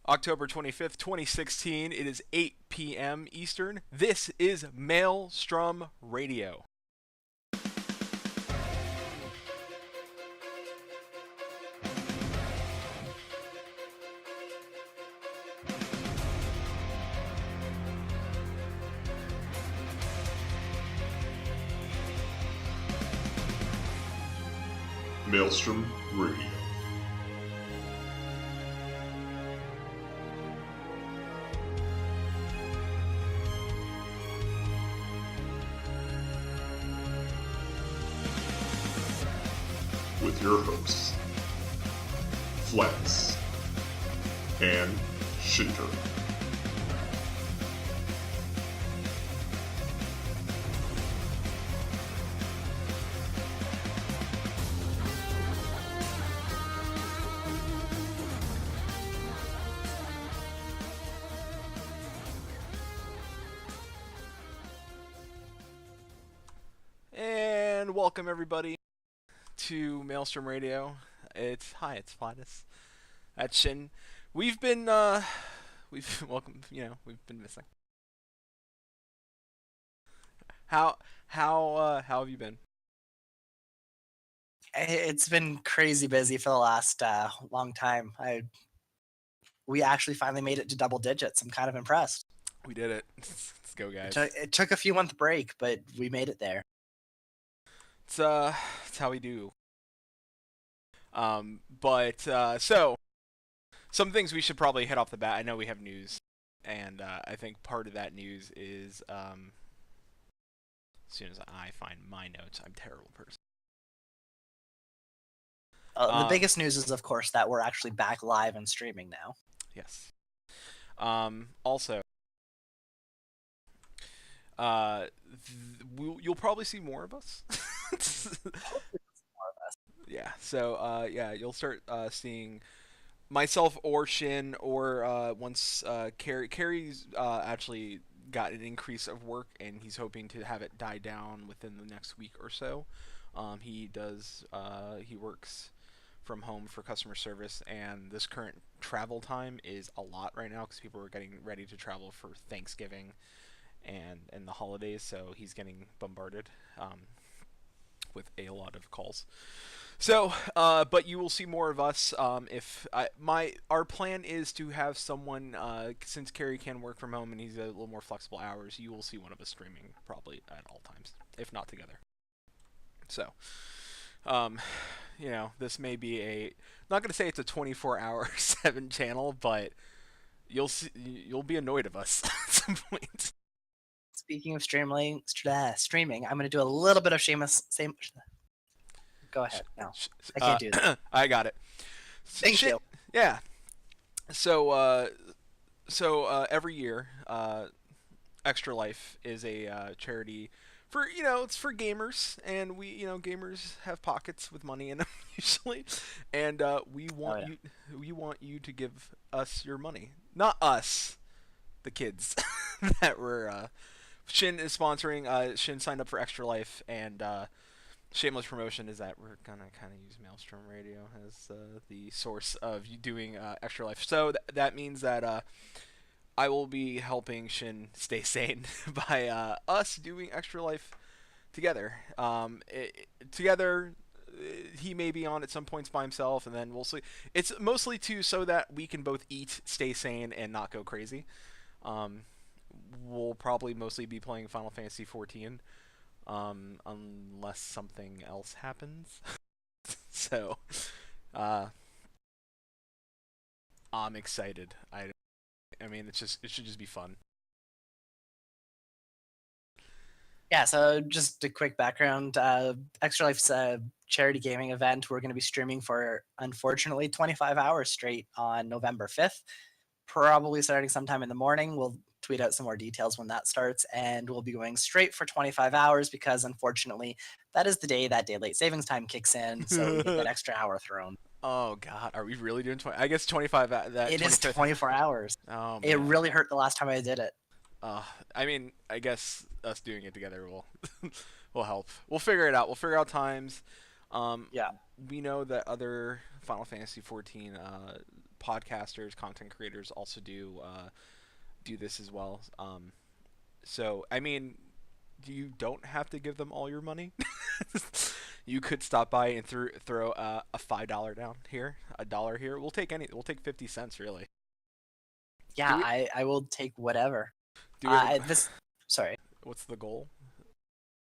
October 25th, 2016. It is 8 p.m. Eastern. This is Maelstrom Radio. Maelstrom Radio. With your hosts, Flex and Shinter. And welcome everybody to Maelstrom Radio. It's Flatus. That's Shin. We've been welcome. We've been missing. How have you been? It's been crazy busy for the last long time. We actually finally made it to double digits. I'm kind of impressed. We did it. Let's go, guys. It took a few month break, but we made it there. It's how we do. So some things we should probably hit off the bat. I know we have news, and I think part of that news is as soon as I find my notes, I'm a terrible person. The biggest news is, of course, that we're actually back live and streaming now. Yes. Also, you'll probably see more of us. Yeah. So you'll start seeing myself or Shin, or once Carrie's actually got an increase of work, and he's hoping to have it die down within the next week or so. He works from home for customer service, and this current travel time is a lot right now because people are getting ready to travel for Thanksgiving and the holidays, so he's getting bombarded with a lot of calls. So, but you will see more of us. Our plan is to have someone, since Carrie can work from home and he's a little more flexible hours, you will see one of us streaming probably at all times, if not together. So, this may be I'm not going to say it's a 24/7 channel, but you'll be annoyed of us at some point. Speaking of streaming, I'm going to do a little bit of Go ahead. No, I can't do that. I got it. Thank you. Yeah. So every year, Extra Life is a charity for it's for gamers, and gamers have pockets with money in them usually, and we want you to give us your money, not us, the kids that we're. Shin is sponsoring. Shin signed up for Extra Life, and shameless promotion is that we're gonna kind of use Maelstrom Radio as the source of you doing Extra Life. So that means that I will be helping Shin stay sane by us doing Extra Life together. He may be on at some points by himself, and then we'll see. It's mostly so that we can both eat, stay sane, and not go crazy. We'll probably mostly be playing Final Fantasy 14, unless something else happens. So, I'm excited. I mean, it should just be fun. Yeah, so just a quick background. Extra Life's a charity gaming event. We're going to be streaming for, unfortunately, 25 hours straight on November 5th, probably starting sometime in the morning. We'll tweet out some more details when that starts, and we'll be going straight for 25 hours because, unfortunately, that is the day that daylight savings time kicks in, so we get that extra hour thrown. Oh God, are we really doing 20? I guess 25. It is 24 hours. Oh, man. It really hurt the last time I did it. I mean, I guess us doing it together will will help. We'll figure it out. We'll figure out times. Yeah. We know that other Final Fantasy 14 podcasters, content creators also do this as well. So I mean, you don't have to give them all your money. You could stop by and throw a $5 down here, a dollar here. We'll take any. We'll take 50 cents really. Yeah, Do we I will take whatever. do we have a, This sorry. what's the goal?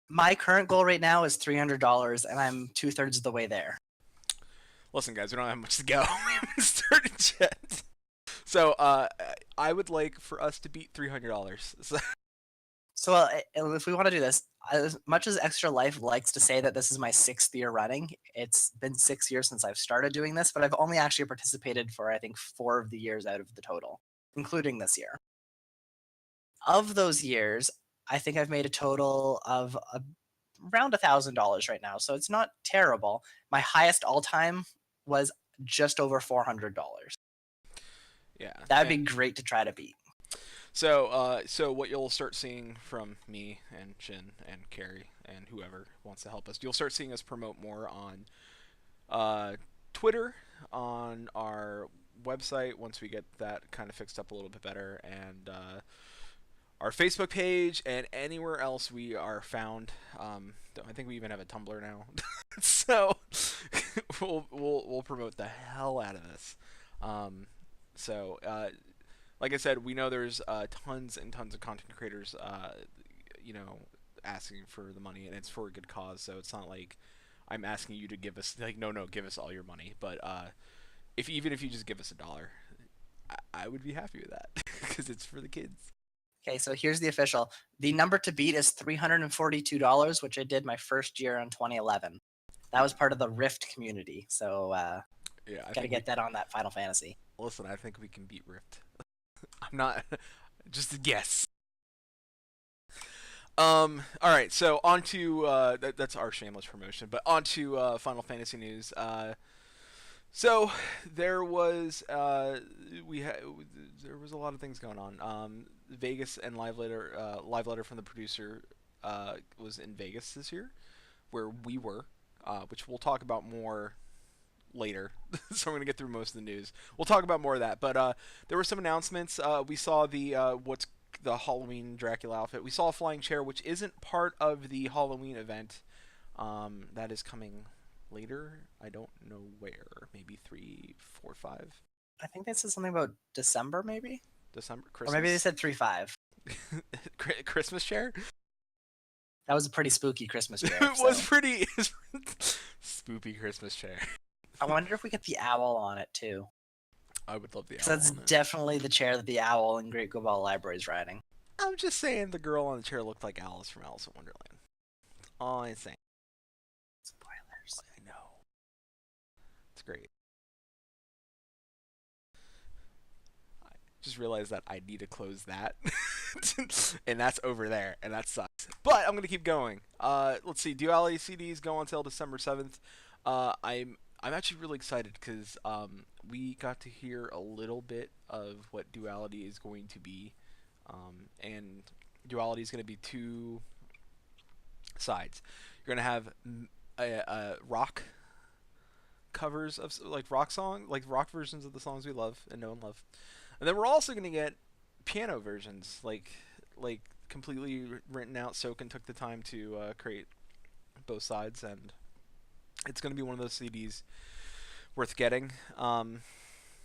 My current goal right now is $300, and I'm 2/3 of the way there. Listen, guys, we don't have much to go. We haven't started yet. So I would like for us to beat $300. So, So if we want to do this, as much as Extra Life likes to say that this is my 6th year running, it's been 6 years since I've started doing this, but I've only actually participated for I think 4 of the years out of the total, including this year. Of those years, I think I've made a total of around $1,000 right now, so it's not terrible. My highest all time was just over $400. yeah. That'd be great to try to beat. So what you'll start seeing from me and Shin and Carrie and whoever wants to help us, you'll start seeing us promote more on Twitter, on our website once we get that kind of fixed up a little bit better, and our Facebook page, and anywhere else we are found. I think we even have a Tumblr now, so we'll promote the hell out of this. So like I said, we know there's tons and tons of content creators, asking for the money, and it's for a good cause. So it's not like I'm asking you to give us no, give us all your money. But if even if you just give us $1, I would be happy with that because it's for the kids. Okay, so here's the official. The number to beat is $342, which I did my first year in 2011. That was part of the Rift community, so Yeah, gotta get that on that Final Fantasy. Listen, I think we can beat Rift. I'm not just a guess. All right, so on to that's our shameless promotion, but on to Final Fantasy news. So there was there was a lot of things going on. Vegas and live letter from the producer was in Vegas this year, where we were, which we'll talk about more later. So I'm gonna get through most of the news. We'll talk about more of that, but there were some announcements. We saw what's the Halloween Dracula outfit. We saw a flying chair, which isn't part of the Halloween event. That is coming later. I don't know where. Maybe 3, 4, 5. I think they said something about December, maybe? December, Or Christmas. maybe they said 3/5. Christmas chair. That was a pretty spooky Christmas chair. It was pretty spooky Christmas chair. I wonder if we get the owl on it too. I would love the owl. That's on it. definitely the chair that the owl in Great Gobal Library is riding. I'm just saying the girl on the chair looked like Alice from Alice in Wonderland. All I'm saying. Spoilers. I know. It's great. I just realized that I need to close that. And that's over there, and that sucks. But I'm going to keep going. Let's see. Duality CDs go until December 7th. I'm actually really excited because we got to hear a little bit of what Duality is going to be. And Duality is going to be 2 sides. You're going to have rock covers of like rock versions of the songs we love and know and love. And then we're also going to get piano versions, like completely written out. Soken took the time to create both sides, and it's going to be one of those CDs worth getting.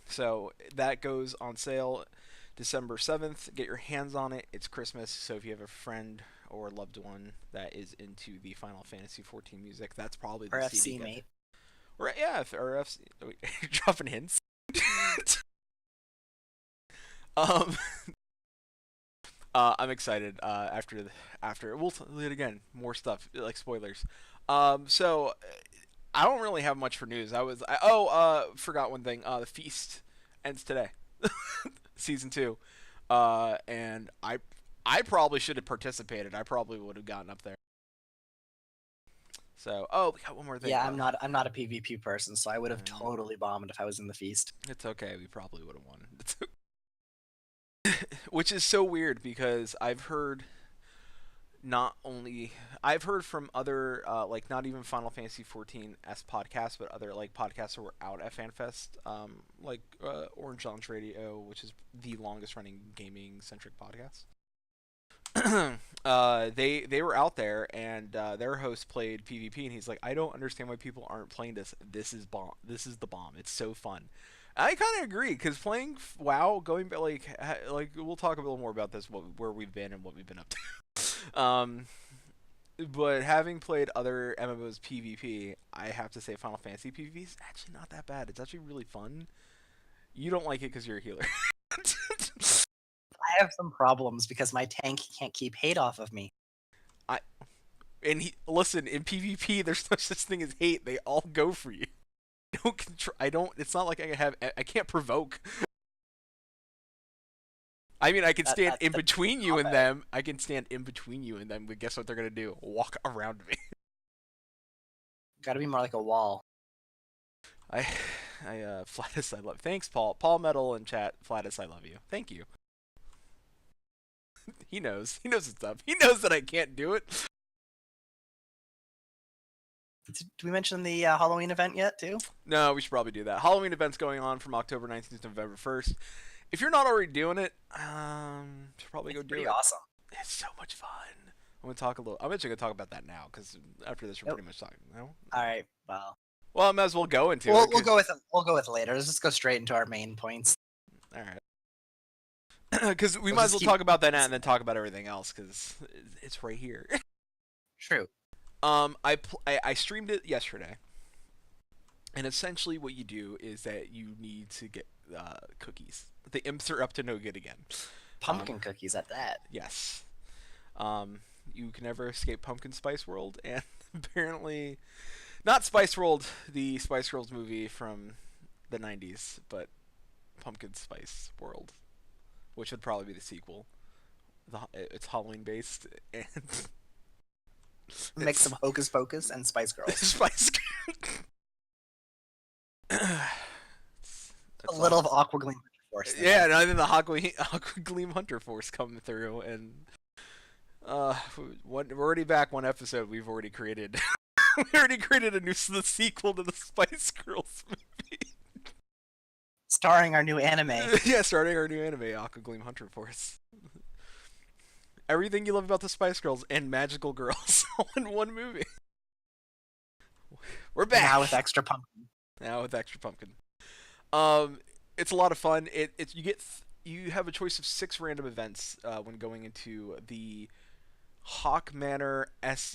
So that goes on sale December 7th. Get your hands on it. It's Christmas, so if you have a friend or loved one that is into the Final Fantasy 14 music, that's probably the Or CD. FC, mate. Or yeah, or FC. Dropping hints. I'm excited. After we'll it again. More stuff like spoilers. So I don't really have much for news. Forgot one thing. The feast ends today. Season 2. And I probably should have participated. I probably would have gotten up there. So, we got one more thing. Yeah, I'm not a PvP person, so I would have totally bombed if I was in the feast. It's okay. We probably would have won. Which is so weird because I've heard not only I've heard from other like not even Final Fantasy 14 s podcasts, but other like podcasts that were out at FanFest, like Orange Lounge Radio, which is the longest running gaming centric podcast. They were out there, and their host played PvP, and he's like, I don't understand why people aren't playing this. This is bomb. This is the bomb. It's so fun. I kind of agree because playing WoW, going back, like we'll talk a little more about this, where we've been and what we've been up to. But having played other MMOs PvP, I have to say Final Fantasy PvP is actually not that bad. It's actually really fun. You don't like it because you're a healer. I have some problems because my tank can't keep hate off of me. I and listen, in PvP, there's no such thing as hate. They all go for you. I don't control. I don't. It's not like I have. I can't provoke. I mean, I can stand in between you and them. I can stand in between you and them. But guess what they're gonna do? Walk around me. Got to be more like a wall. Flatus, I love. Thanks, Paul. Paul Metal in chat. Flatus, I love you. Thank you. He knows. He knows his stuff. He knows that I can't do it. Did we mention the Halloween event yet, too? No, we should probably do that. Halloween event's going on from October 19th to November 1st. If you're not already doing it, should probably go do it. Pretty awesome. It's so much fun. I'm actually gonna talk about that now because after this we're pretty much talking. No? All right. Well, I might as well go into it. We'll go with it. We'll go with it later. Let's just go straight into our main points. All right. Because we might as well talk about that now and then talk about everything else because it's right here. True. I streamed it yesterday, and essentially what you do is that you need to get cookies. The imps are up to no good again. Pumpkin cookies at that. Yes. You can never escape Pumpkin Spice World, and apparently, not Spice World, the Spice Girls movie from the 90s, but Pumpkin Spice World, which would probably be the sequel. It's Halloween based, and mix of Hocus Pocus and Spice Girls. Spice Girls. A little of Aqua Gleam Hunter Force. Yeah, and then the Aqua Gleam Hunter Force coming through, and we're already back one episode. We've already created, the sequel to the Spice Girls movie, starring our new anime. Yeah, starting our new anime, Aqua Gleam Hunter Force. Everything you love about the Spice Girls and magical girls all in one movie. We're back now with extra pumpkin. It's a lot of fun. You have a choice of 6 random events when going into the Hawk Manor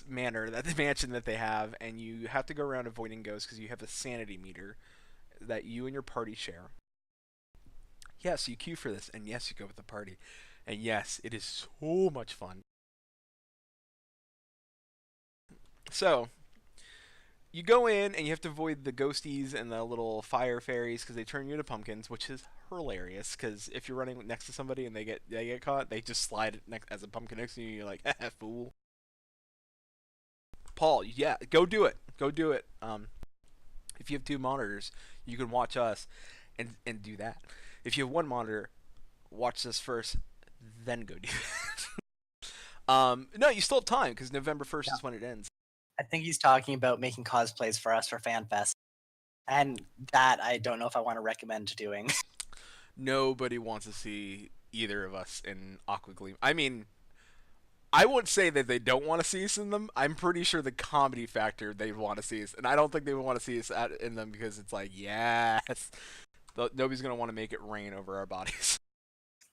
Manor, that the mansion that they have, and you have to go around avoiding ghosts because you have a sanity meter that you and your party share. Yes, you queue for this, and yes, you go with the party, and yes, it is so much fun. So you go in and you have to avoid the ghosties and the little fire fairies because they turn you into pumpkins, which is hilarious. Because if you're running next to somebody and they get caught, they just slide as a pumpkin next to you. And you're like, fool. Paul, yeah, go do it. If you have 2 monitors, you can watch us and do that. If you have 1 monitor, watch this first, then go do that. No, you still have time because November 1st is when it ends. I think he's talking about making cosplays for us for FanFest. And that I don't know if I want to recommend doing. Nobody wants to see either of us in Aqua Gleam. I mean, I wouldn't say that they don't want to see us in them. I'm pretty sure the comedy factor they want to see us, and I don't think they would want to see us in them because it's like, yes, nobody's gonna want to make it rain over our bodies.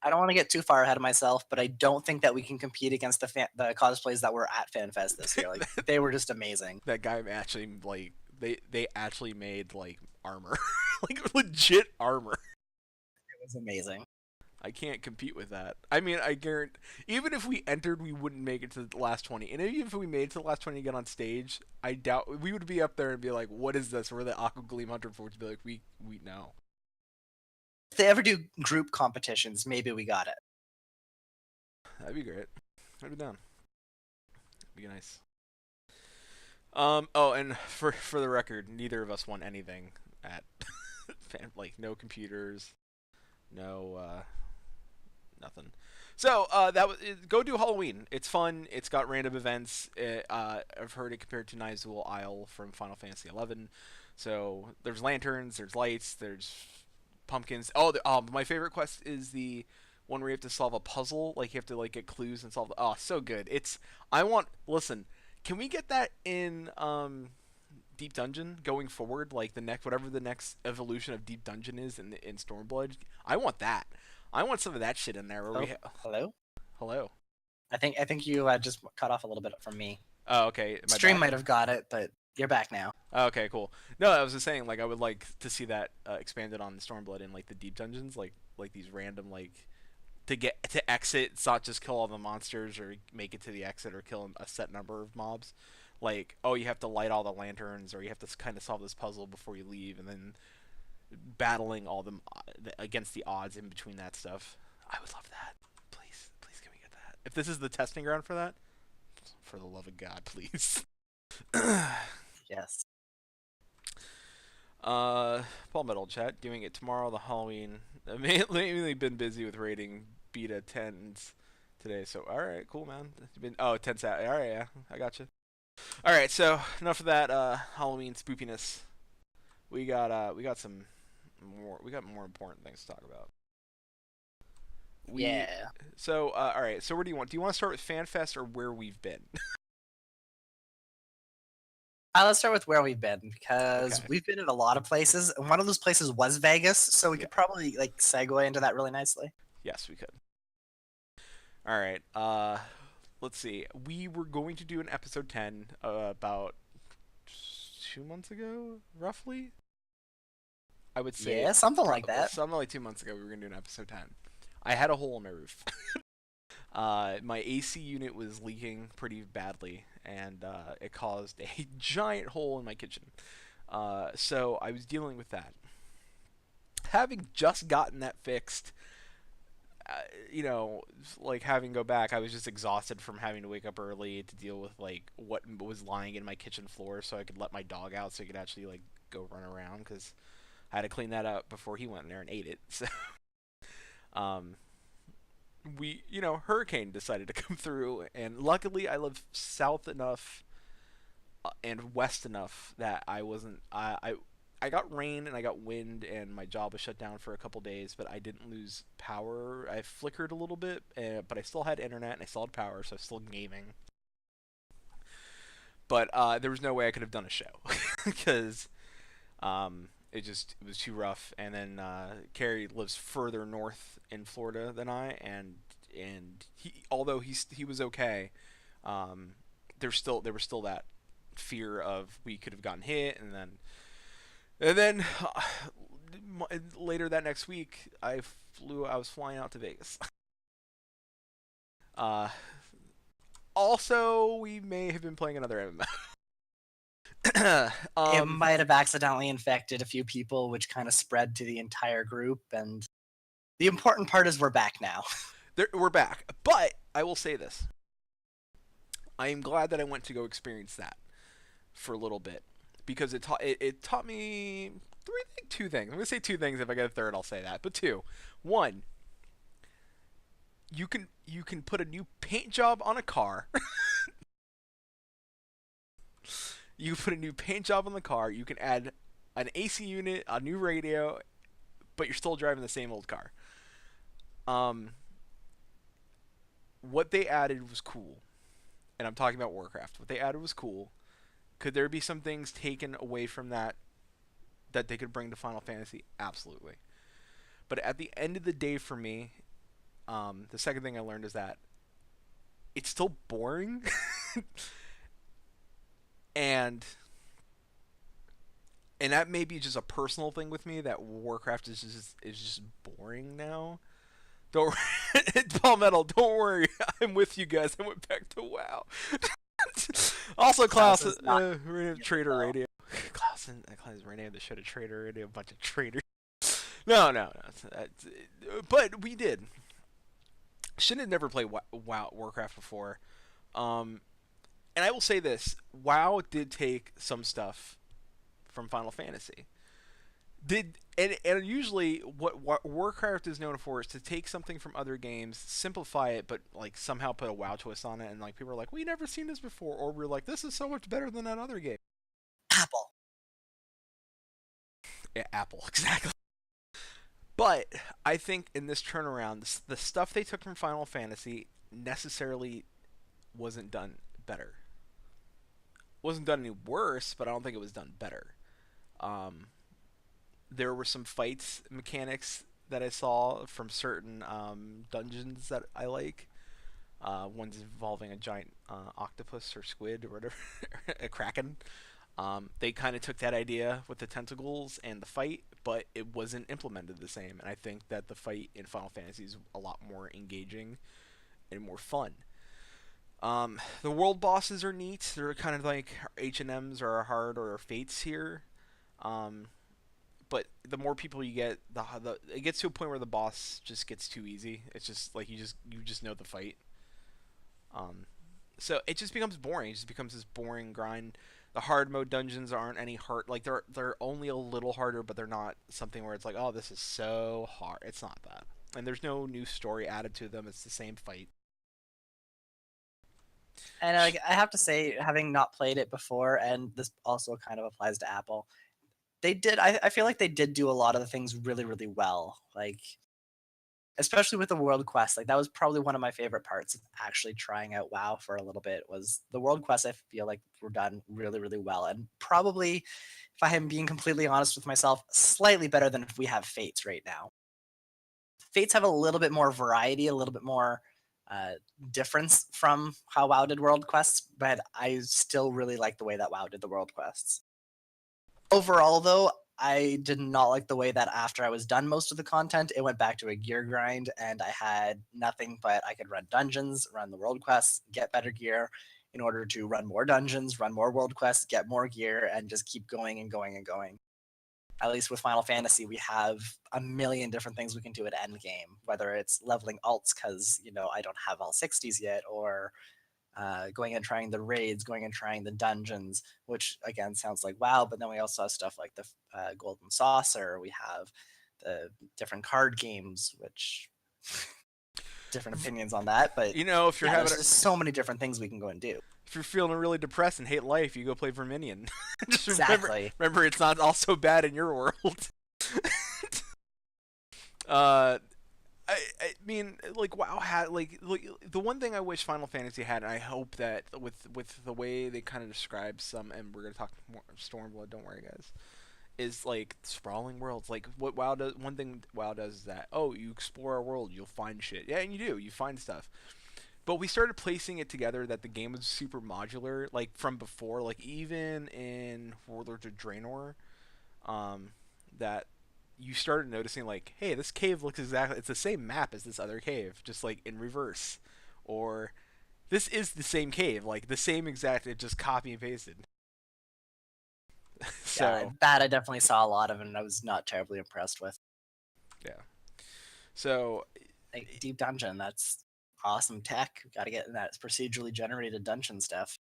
I don't want to get too far ahead of myself, but I don't think that we can compete against the cosplays that were at FanFest this year. Like, they were just amazing. That guy actually, like, they actually made, like, armor. Like, legit armor. It was amazing. I can't compete with that. I mean, I guarantee, even if we entered, we wouldn't make it to the last 20. And even if we made it to the last 20 to get on stage, I doubt, we would be up there and be like, what is this? We're the Aqua Gleam Hunter Force. Be like, we know. If they ever do group competitions, maybe we got it. That'd be great. I'd be down. That'd be nice. Oh, and for the record, neither of us won anything at like no computers, no nothing. So that was go do Halloween. It's fun. It's got random events. I've heard it compared to Nizul Isle from Final Fantasy 11. So there's lanterns, there's lights, there's pumpkins. Oh, my favorite quest is the one where you have to solve a puzzle. Like you have to like get clues and solve. Oh, so good. It's I want. Listen, can we get that in Deep Dungeon going forward? Like the next whatever the next evolution of Deep Dungeon is in Stormblood. I want that. I want some of that shit in there. Where Oh, hello. hello. I think you just cut off a little bit from me. Oh, okay. Am I Stream back? might have got it, but you're back now. Oh, okay, cool. No, I was just saying, like, I would like to see that expanded on Stormblood in like the deep dungeons, like these random like to get to exit. It's not just kill all the monsters or make it to the exit or kill a set number of mobs. Like, oh, you have to light all the lanterns, or you have to kind of solve this puzzle before you leave, and then battling all them against the odds in between that stuff. I would love that. Please, please, can we get that? If this is the testing ground for that, for the love of God, please. Yes. Paul Metal Chat doing it tomorrow. The Halloween. I've mainly been busy with rating beta 10s today. So all right, cool, man. Been 10s out. All right, yeah, I got you. All right, so enough of that Halloween spoopiness. We got some more. We got more important things to talk about. Yeah. So all right. So where do you want? Do you want to start with FanFest or where we've been? Let's start with where we've been because Okay. we've been in a lot of places, and one of those places was Vegas, so we Yeah. could probably like segue into that really nicely. Yes, we could. All right. Let's see. We were going to do an episode 10 about 2 months ago, roughly. I would say Yeah, something like that. Something like 2 months ago, we were going to do an episode 10. I had a hole in my roof. My AC unit was leaking pretty badly, and it caused a giant hole in my kitchen. So I was dealing with that. Having just gotten that fixed, you know, like having to go back, I was just exhausted from having to wake up early to deal with like what was lying in my kitchen floor, so I could let my dog out, so he could actually like go run around because I had to clean that up before he went in there and ate it. So, um, hurricane decided to come through, and luckily I live south enough and west enough that I wasn't. I got rain and I got wind, and my job was shut down for a couple days, but I didn't lose power. I flickered a little bit, but I still had internet and I still had power, so I was still gaming. But there was no way I could have done a show because it was too rough. And then Carrie lives further north in Florida than I, and although he was okay, there was still that fear of we could have gotten hit, and then later that next week I was flying out to Vegas. Uh, Also, we may have been playing another MMO. It might have accidentally infected a few people, which kind of spread to the entire group. And the important part is we're back now. We're back, but I will say this: I am glad that I went to go experience that for a little bit because it taught me two things. I'm gonna say two things. If I get a third, I'll say that. But two, one, you can put a new paint job on a car. You put a new paint job on the car. You can add an AC unit, a new radio, but you're still driving the same old car. Um, what they added was cool, and I'm talking about Warcraft. What they added was cool. Could there be some things taken away from that they could bring to Final Fantasy? Absolutely. But at the end of the day, for me, the second thing I learned is that it's still boring, and that may be just a personal thing with me that Warcraft is just boring now. Don't Paul Metal, don't worry, I'm with you guys. I went back to WoW. Also, Klaus, Trader Radio. Klaus is radio. They showed a Trader Radio, a bunch of traders. No. But we did. Shin had never played Warcraft before, and I will say this: WoW did take some stuff from Final Fantasy. Did and usually what Warcraft is known for is to take something from other games, simplify it, but like somehow put a WoW twist on it, and like people are like, we never seen this before, or we're like, this is so much better than that other game. Apple. Yeah, Apple, exactly. But I think in this turnaround, the stuff they took from Final Fantasy necessarily wasn't done better. Wasn't done any worse, but I don't think it was done better. Um, there were some fights mechanics that I saw from certain dungeons that I like. One's involving a giant octopus or squid or whatever, a kraken. They kind of took that idea with the tentacles and the fight, but it wasn't implemented the same. And I think that the fight in Final Fantasy is a lot more engaging and more fun. The world bosses are neat. They're kind of like H&Ms or our hard or our fates here. Um, but the more people you get, the it gets to a point where the boss just gets too easy. It's just like you just know the fight. Um, so it just becomes boring. It just becomes this boring grind. The hard mode dungeons aren't any hard. Like they're only a little harder, but they're not something where it's like, oh, this is so hard. It's not that. And there's no new story added to them. It's the same fight. And like I have to say, having not played it before, and this also kind of applies to Apple, they did. I feel like they did do a lot of the things really, really well. Like especially with the world quest, like that was probably one of my favorite parts of actually trying out WoW for a little bit. Was the world quests? I feel like were done really, really well, and probably, if I am being completely honest with myself, slightly better than if we have Fates right now. Fates have a little bit more variety, a little bit more uh, difference from how WoW did world quests, but I still really like the way that WoW did the world quests. Overall, though, I did not like the way that after I was done most of the content, it went back to a gear grind, and I had nothing but I could run dungeons, run the world quests, get better gear in order to run more dungeons, run more world quests, get more gear, and just keep going and going and going. At least with Final Fantasy, we have a million different things we can do at endgame, whether it's leveling alts because I don't have all 60s yet, or going and trying the raids, going and trying the dungeons, which again sounds like WoW. But then we also have stuff like the Golden Saucer. We have the different card games, which different opinions on that. But If you're yeah, having there's just so many different things we can go and do. if you're feeling really depressed and hate life, you go play Verminion. Just Exactly. remember, it's not all so bad in your world. uh, I mean, like WoW had like the one thing I wish Final Fantasy had, and I hope that with the way they kind of describe some, and we're gonna talk more Stormblood. Don't worry, guys. Is like sprawling worlds. Like what WoW does. One thing WoW does is that you explore a world, you'll find shit. Yeah, and you do. You find stuff. But we started placing it together that the game was super modular, like from before, like even in Warlords of Draenor, um, that you started noticing like, hey, this cave looks exactly it's the same map as this other cave, just like in reverse, or this is the same cave, like the same exact, it just copy and pasted. Yeah, So that I definitely saw a lot of, and I was not terribly impressed with. yeah, so Like Deep Dungeon, that's awesome tech. Got to get in that procedurally generated dungeon stuff.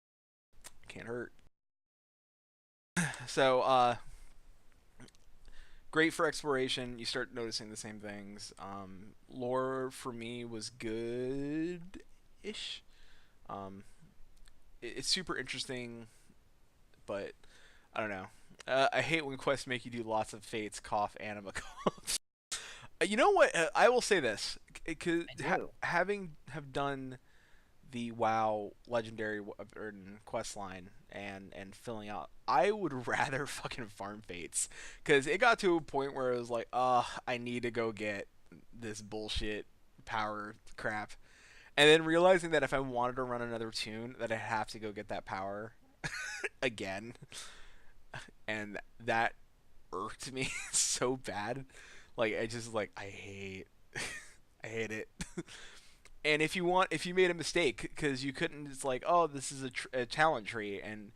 can't hurt. So great for exploration. You start noticing the same things. Lore for me was good-ish. Um, it's super interesting, but I don't know. I hate when quests make you do lots of fates, cough, anima, cough. You know what? I will say this, because I do. having have done the WoW legendary quest line and filling out, I would rather fucking farm fates, because it got to a point where it was like, I need to go get this bullshit power crap, and then realizing that if I wanted to run another tune, that I have to go get that power again, and that irked me so bad. Like I just like I hate I hate it. And if you made a mistake because you couldn't, it's like, oh, this is a talent tree, and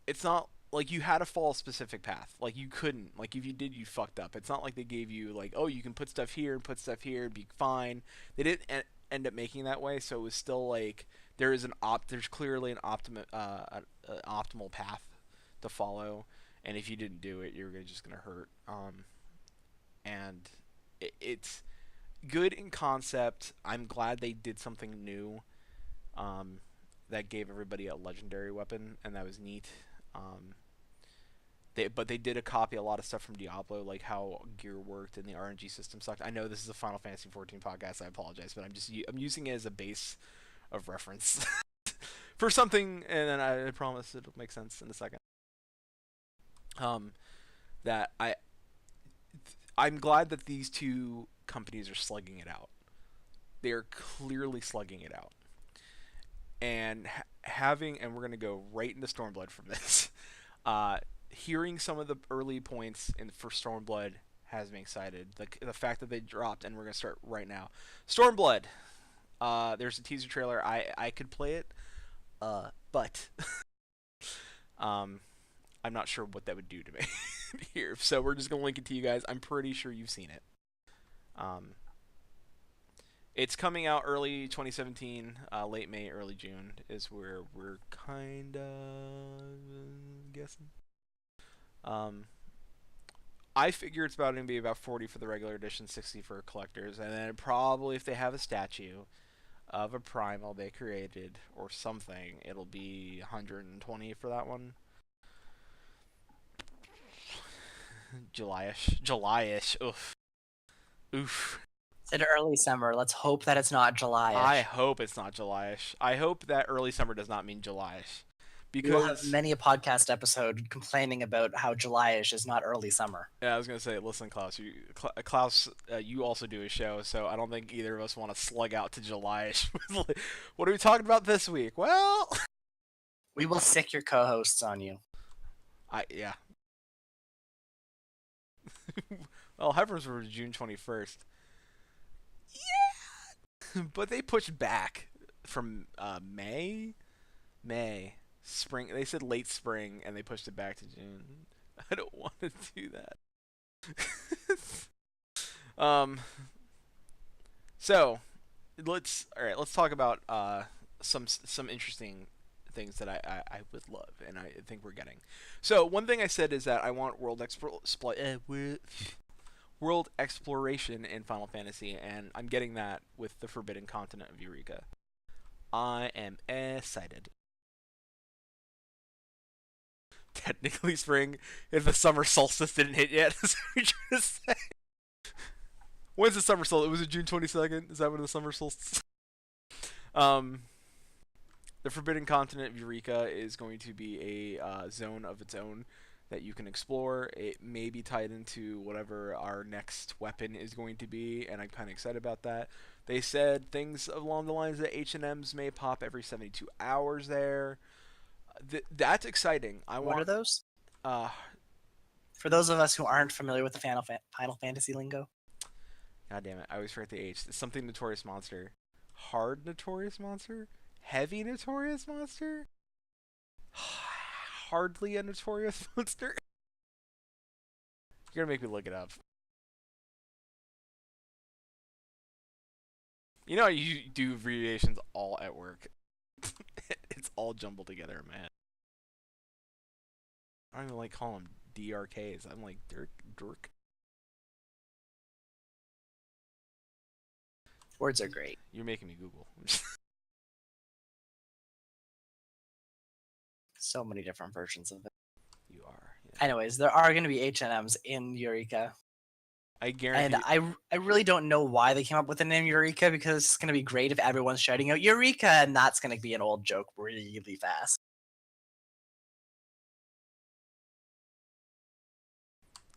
it's not like you had to follow a specific path. Like you couldn't. Like if you did, you fucked up. It's not like they gave you like, oh, you can put stuff here and put stuff here, be fine. They didn't end up making that way, so it was still like there's clearly an optimal path to follow, and if you didn't do it, you're just gonna hurt. And it's good in concept. I'm glad they did something new. Um, that gave everybody a legendary weapon, and that was neat. Um, but they did a copy a lot of stuff from Diablo, like how gear worked and the RNG system sucked. I know this is a Final Fantasy 14 podcast. I apologize, but I'm using it as a base of reference for something, and then I promise it'll make sense in a second. Um, that I'm glad that these two companies are slugging it out. They are clearly slugging it out, and and we're gonna go right into Stormblood from this. Hearing some of the early points for Stormblood has me excited. The fact that they dropped, and we're gonna start right now. Stormblood. There's a teaser trailer. I could play it, but um, I'm not sure what that would do to me here. So we're just gonna link it to you guys. I'm pretty sure you've seen it. Um, it's coming out early 2017, late May, early June is where we're kind of guessing. Um, I figure it's about going to be about 40 for the regular edition, 60 for collectors, and then probably if they have a statue of a primal they created or something, it'll be 120 for that one. July-ish. Oof. Oof. It's early summer. Let's hope that it's not July. I hope it's not July-ish. I hope that early summer does not mean July-ish. We will have Because many a podcast episode complaining about how July-ish is not early summer. yeah, I was gonna say, listen, Klaus, you also do a show, so I don't think either of us want to slug out to July-ish. What are we talking about this week? Well, We will sick your co-hosts on you. yeah. Well, Heifers were June 21st. Yeah, but they pushed back from May, spring. They said late spring, and they pushed it back to June. I don't want to do that. um. So, let's talk about some interesting things that I would love, and I think we're getting. So one thing I said is that I want world exploration in Final Fantasy, and I'm getting that with the Forbidden Continent of Eureka. I am excited. Technically spring if the summer solstice didn't hit yet. When's the summer solstice? Was it June 22nd? Is that when the summer solstice? um, the Forbidden Continent of Eureka is going to be a zone of its own that you can explore. It may be tied into whatever our next weapon is going to be, and I'm kind of excited about that. They said things along the lines that H&Ms may pop every 72 hours there. That's exciting. What are those? Uh, For those of us who aren't familiar with the Final Fantasy lingo. God damn it, I always forget the H. It's something Notorious Monster. Hard Notorious Monster? Heavy Notorious Monster? Hardly a Notorious Monster? You're gonna make me look it up. You know, you do abbreviations all at work. It's all jumbled together in my head. I don't even like calling them DRKs. I'm like, Dirk. Words are great. You're making me Google. So many different versions of it. You are. Yeah. Anyways, there are going to be H&Ms in Eureka. I guarantee. And I really don't know why they came up with the name Eureka, because it's going to be great if everyone's shouting out Eureka, and that's going to be an old joke really fast.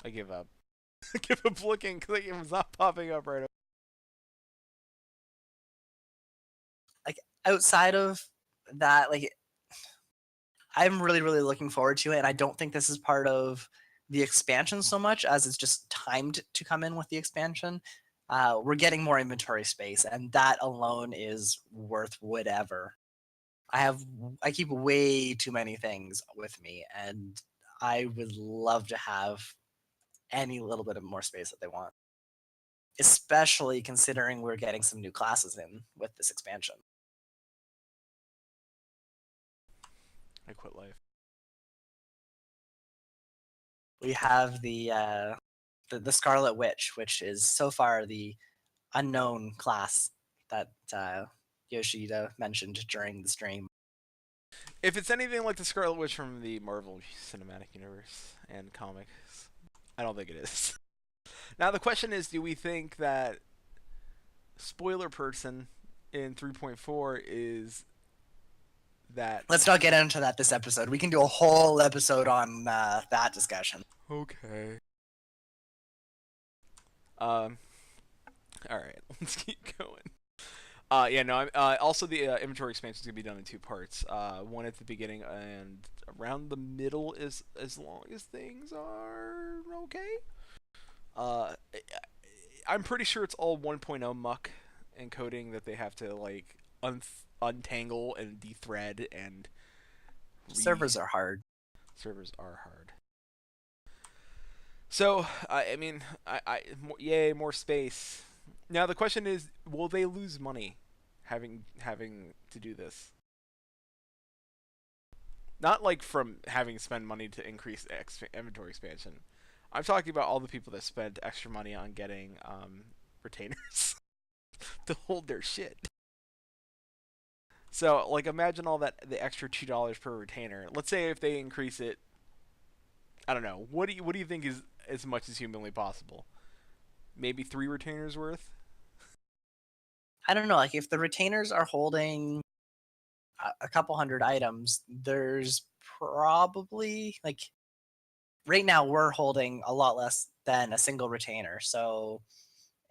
I give up. I give up looking because it was not popping up right away. Like, outside of that, like, I'm really looking forward to it, and I don't think this is part of the expansion so much as it's just timed to come in with the expansion. We're getting more inventory space, and that alone is worth whatever. I keep way too many things with me, and I would love to have any little bit of more space that they want, especially considering we're getting some new classes in with this expansion. I quit life. We have the Scarlet Witch, which is so far the unknown class that Yoshida mentioned during the stream. If it's anything like the Scarlet Witch from the Marvel Cinematic Universe and comics, I don't think it is. Now the question is, do we think that spoiler person in 3.4 is that? Let's not get into that this episode. We can do a whole episode on that discussion. Okay. All right, let's keep going. Yeah, no. Also, the inventory expansion is gonna be done in two parts. One at the beginning and around the middle, is as long as things are okay. Uh, I'm pretty sure it's all 1.0 muck and coding that they have to like untangle and dethread and Servers are hard. servers are hard. So I mean, yay, more space. Now the question is, will they lose money having to do this? Not like from having to spend money to increase inventory expansion. I'm talking about all the people that spent extra money on getting retainers to hold their shit. So like, imagine all that, the extra $2 per retainer. Let's say if they increase it, I don't know. What do you think is as much as humanly possible? Maybe 3 retainers worth. I don't know. Like if the retainers are holding a couple hundred items, there's probably like right now we're holding a lot less than a single retainer. So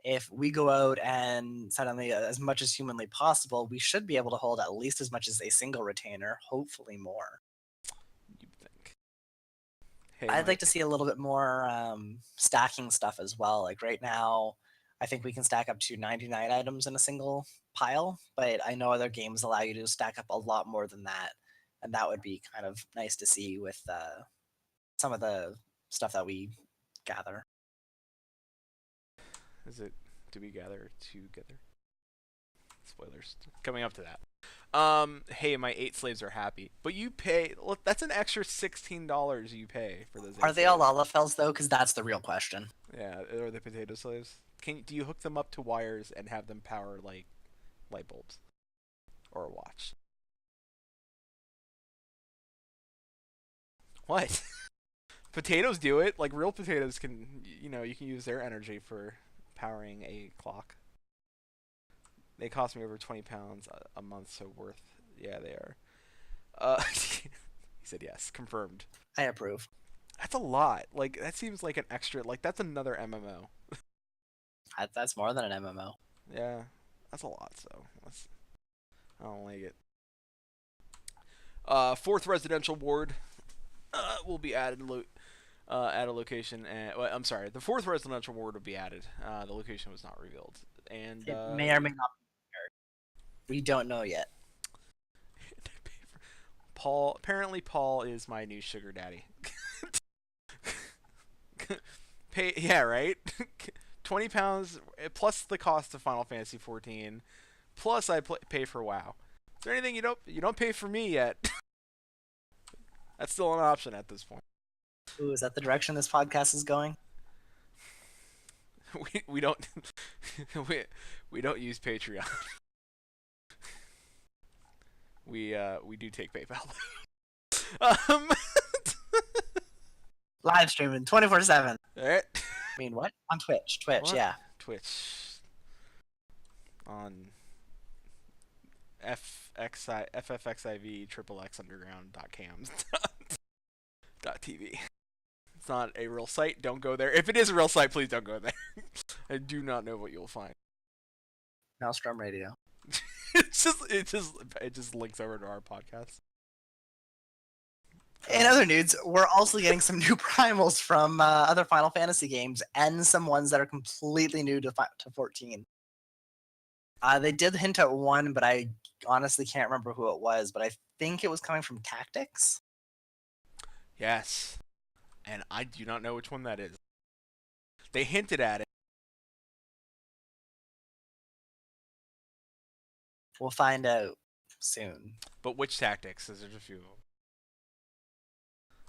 if we go out and suddenly as much as humanly possible, we should be able to hold at least as much as a single retainer, hopefully more. You think? Hey, I'd like to see a little bit more stacking stuff as well. Like right now, I think we can stack up to 99 items in a single pile, but I know other games allow you to stack up a lot more than that, and that would be kind of nice to see with some of the stuff that we gather. Is it? Do we gather together? Spoilers. Coming up to that. Hey, my 8 slaves are happy, but you pay. Look, that's an extra $16 you pay for those. Are they all Lalafels though? Because that's the real question. Yeah, or the potato slaves. Do you hook them up to wires and have them power like light bulbs or a watch? What? Potatoes do it. Like real potatoes can, you can use their energy for powering a clock. They cost me over £20 a month, so worth. Yeah, they are. He said yes, confirmed. I approve. That's a lot. Like that seems like an extra. Like that's another MMO. That's more than an MMO. Yeah, that's a lot. So I don't like it. Fourth residential ward will be added at a location. Well, I'm sorry, the fourth residential ward will be added. The location was not revealed, and It may or may not be there. We don't know yet. Paul. Apparently, Paul is my new sugar daddy. Yeah, right. £20 plus the cost of Final Fantasy 14, plus I pay for WoW. Is there anything you don't pay for me yet? That's still an option at this point. Ooh, is that the direction this podcast is going? We don't we don't use Patreon. We do take PayPal. um, Live streaming 24/7. all right. I mean, what? On Twitch. Twitch, What? yeah. Twitch on FFXIV XXX underground.cams .tv. It's not a real site. Don't go there. If it is a real site, please don't go there. I do not know what you'll find. Maelstrom Radio. it just links over to our podcast. In other news, we're also getting some new primals from other Final Fantasy games and some ones that are completely new to 14. They did hint at one, but I honestly can't remember who it was, but I think it was coming from Tactics. Yes. And I do not know which one that is. They hinted at it. We'll find out soon. But which Tactics? There's a few of them.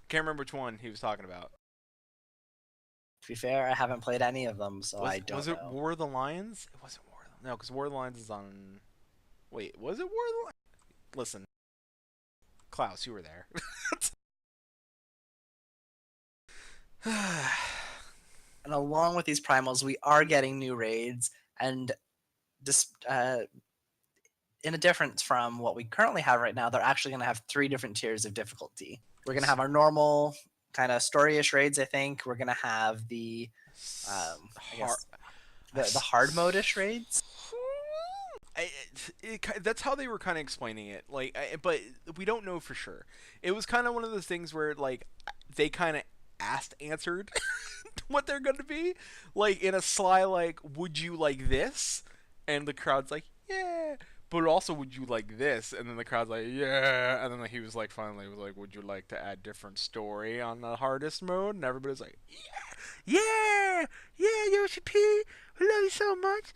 Can't remember which one he was talking about. To be fair, I haven't played any of them, so I Was don't it know. War of the Lions? It wasn't War of the No, because War of the Lions is on. Wait, was it War of the Lions? Listen, Klaus, you were there. And along with these primals, we are getting new raids, and this, in a difference from what we currently have right now, they're actually going to have 3 different tiers of difficulty. We're going to have our normal kind of story-ish raids. I think we're going to have the, I Hard. guess, the hard mode-ish raids. That's how they were kind of explaining it. Like, but we don't know for sure. It was kind of one of those things where like they kind of answered what they're going to be, like in a sly like, would you like this? And the crowd's like, yeah. But also, would you like this? And then the crowd's like, yeah. And then he was like, finally, was like, would you like to add different story on the hardest mode? And everybody's like, yeah, yeah, yeah, Yoshi P, I love you so much.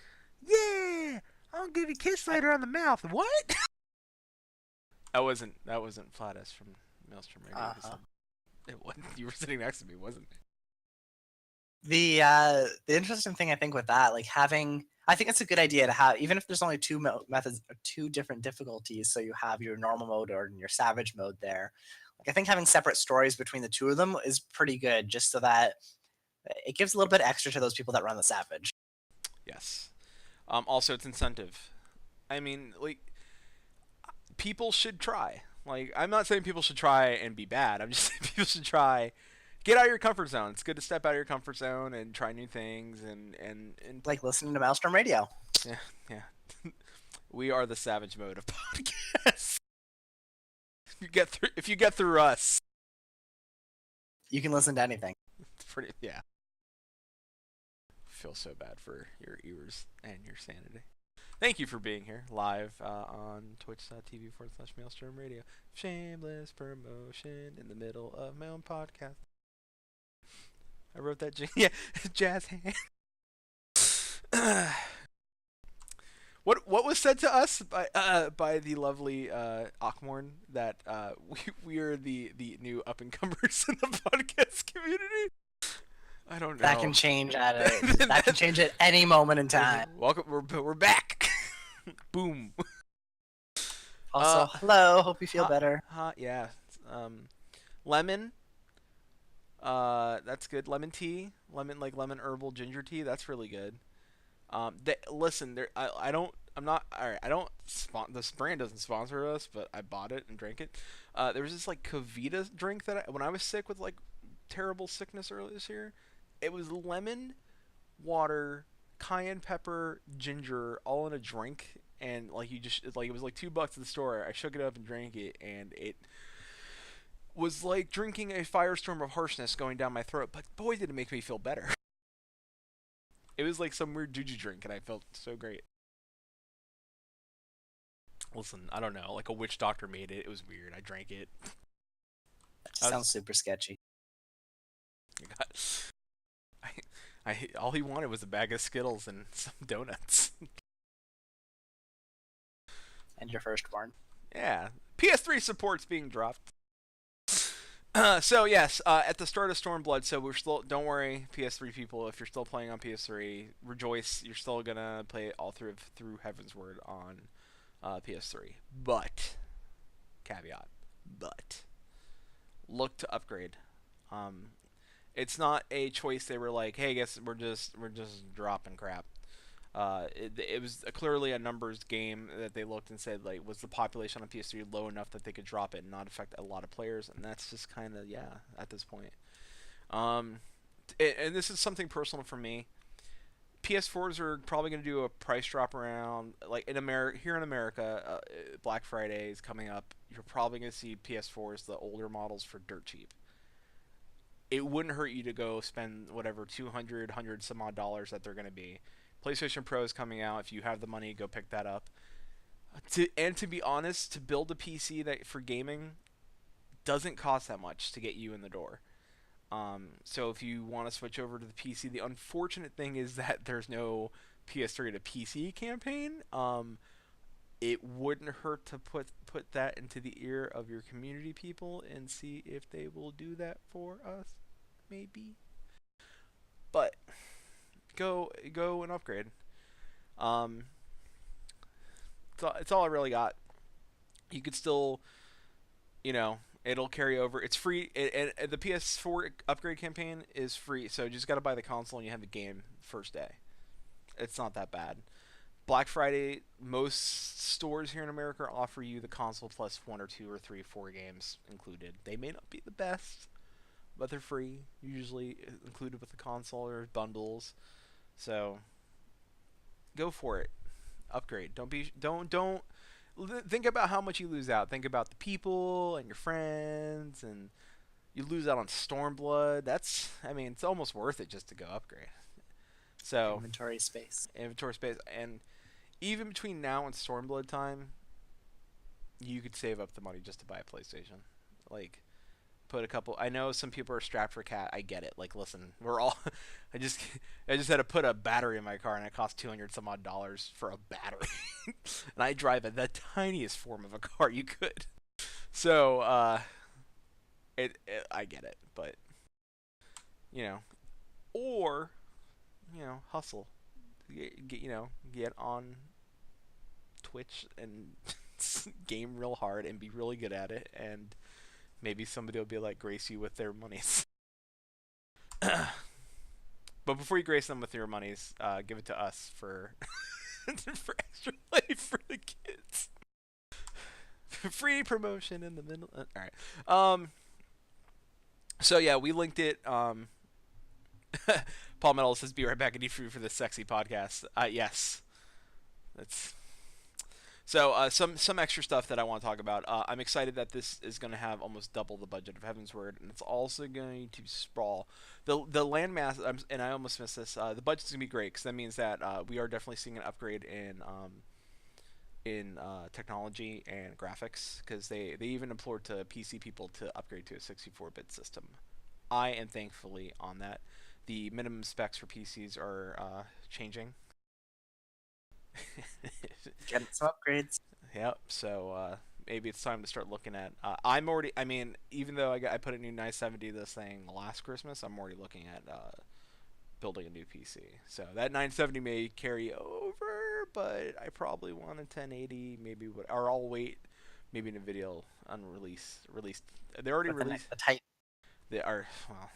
Yeah, I'll give you a kiss later on the mouth. What? That wasn't Flatus from Maelstrom Radio. Uh-huh. It wasn't. You were sitting next to me, wasn't it? The interesting thing I think with that, like having, I think it's a good idea to have, even if there's only 2 methods or 2 different difficulties. So you have your normal mode or your savage mode there. Like I think having separate stories between the 2 of them is pretty good, just so that it gives a little bit extra to those people that run the savage. Yes. Also, it's incentive. I mean, like, people should try. Like, I'm not saying people should try and be bad. I'm just saying people should try. Get out of your comfort zone. It's good to step out of your comfort zone and try new things and Like listening to Maelstrom Radio. yeah, yeah. We are the savage mode of podcasts. If you get through us, You can listen to anything. it's pretty yeah. Feel so bad for your ears and your sanity. Thank you for being here live on twitch.tv/Maelstrom Radio. Shameless promotion in the middle of my own podcast. I wrote that. Yeah, jazz hand. What was said to us by the lovely Akmorn that we are the new up and comers in the podcast community? I don't know. That can change that can change at any moment in time. Welcome, we're back. Boom. Also, hello. Hope you feel better. Yeah. Lemon. That's good. Lemon tea. Lemon herbal ginger tea. That's really good. Listen, I don't. I'm not. All right. I don't. This brand doesn't sponsor us, but I bought it and drank it. There was this like Kavita drink that when I was sick with like terrible sickness earlier this year. It was lemon, water, cayenne pepper, ginger, all in a drink, and like you just like it was like $2 at the store. I shook it up and drank it, and it was like drinking a firestorm of harshness going down my throat. But boy, did it make me feel better. It was like some weird juju drink, and I felt so great. Listen, I don't know, like a witch doctor made it. It was weird. I drank it. That sounds super sketchy. All he wanted was a bag of Skittles and some donuts. And your firstborn. Yeah. PS3 support's being dropped. So yes, at the start of Stormblood, so we're still. Don't worry, PS3 people. If you're still playing on PS3, rejoice. You're still gonna play it all through Heavensward on PS3. But caveat, look to upgrade. It's not a choice. They were like, hey, guess we're just dropping crap. It was clearly a numbers game that they looked and said, like, was the population on PS3 low enough that they could drop it and not affect a lot of players? And that's just kind of, yeah, at this point. And this is something personal for me. PS4s are probably going to do a price drop around, like, here in America, Black Friday is coming up. You're probably going to see PS4s, the older models, for dirt cheap. It wouldn't hurt you to go spend whatever, 200, 100 some odd dollars that they're going to be. PlayStation Pro is coming out. If you have the money, go pick that up. To be honest, to build a PC that for gaming doesn't cost that much to get you in the door. So if you want to switch over to the PC, the unfortunate thing is that there's no PS3 to PC campaign. It wouldn't hurt to put that into the ear of your community people and see if they will do that for us, maybe. but go and upgrade. Um, it's all I really got. You could still, it'll carry over. It's free. And the PS4 upgrade campaign is free, so you just got to buy the console and you have the game first day. It's not that bad. Black Friday, most stores here in America offer you the console plus one or two or three, 4 games included. They may not be the best, but they're free. Usually included with the console or bundles. So go for it. Upgrade. Don't think about how much you lose out. Think about the people and your friends, and you lose out on Stormblood. It's almost worth it just to go upgrade. So Inventory space. And even between now and Stormblood time, you could save up the money just to buy a PlayStation. Like, put a couple. I know some people are strapped for cat. I get it. Like, listen, we're all. I just had to put a battery in my car, and it cost $200 some odd for a battery, and I drive the tiniest form of a car you could. So, I get it, but or hustle, get on Twitch and game real hard and be really good at it, and maybe somebody will be like grace you with their monies. But before you grace them with your monies, give it to us for for extra life for the kids. Free promotion in the middle. All right. So yeah, we linked it. Paul Metal says, "Be right back. I need food for this sexy podcast." Yes, that's. So some extra stuff that I want to talk about. I'm excited that this is going to have almost double the budget of Heaven's Word, and it's also going to sprawl the landmass. And I almost missed this. The budget's going to be great because that means that we are definitely seeing an upgrade in technology and graphics, because they even implored to PC people to upgrade to a 64-bit system. I am thankfully on that. The minimum specs for PCs are changing. Getting some upgrades. Yep. So maybe it's time to start looking at. I'm already. I mean, even though I put a new 970 this thing last Christmas, I'm already looking at building a new PC. So that 970 may carry over, but I probably want a 1080. Maybe or I'll wait. Maybe NVIDIA will released. They already released. The tight. They are. Well,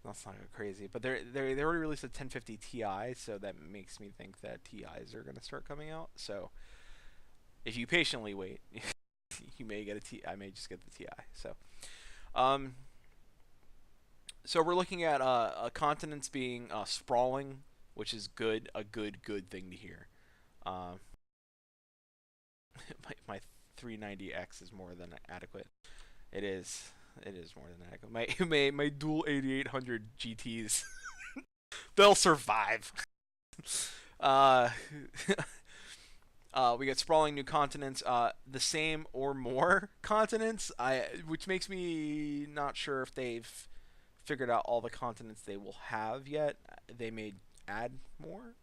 that's not crazy, but they already released a 1050 Ti, so that makes me think that Ti's are going to start coming out. So if you patiently wait, you may get a Ti. I may just get the Ti. So we're looking at continents being sprawling, which is good, a good thing to hear. My 390X is more than adequate. It is more than adequate. My dual 8800 GTs, they'll survive. We get sprawling new continents, the same or more continents. Which makes me not sure if they've figured out all the continents they will have yet. They may add more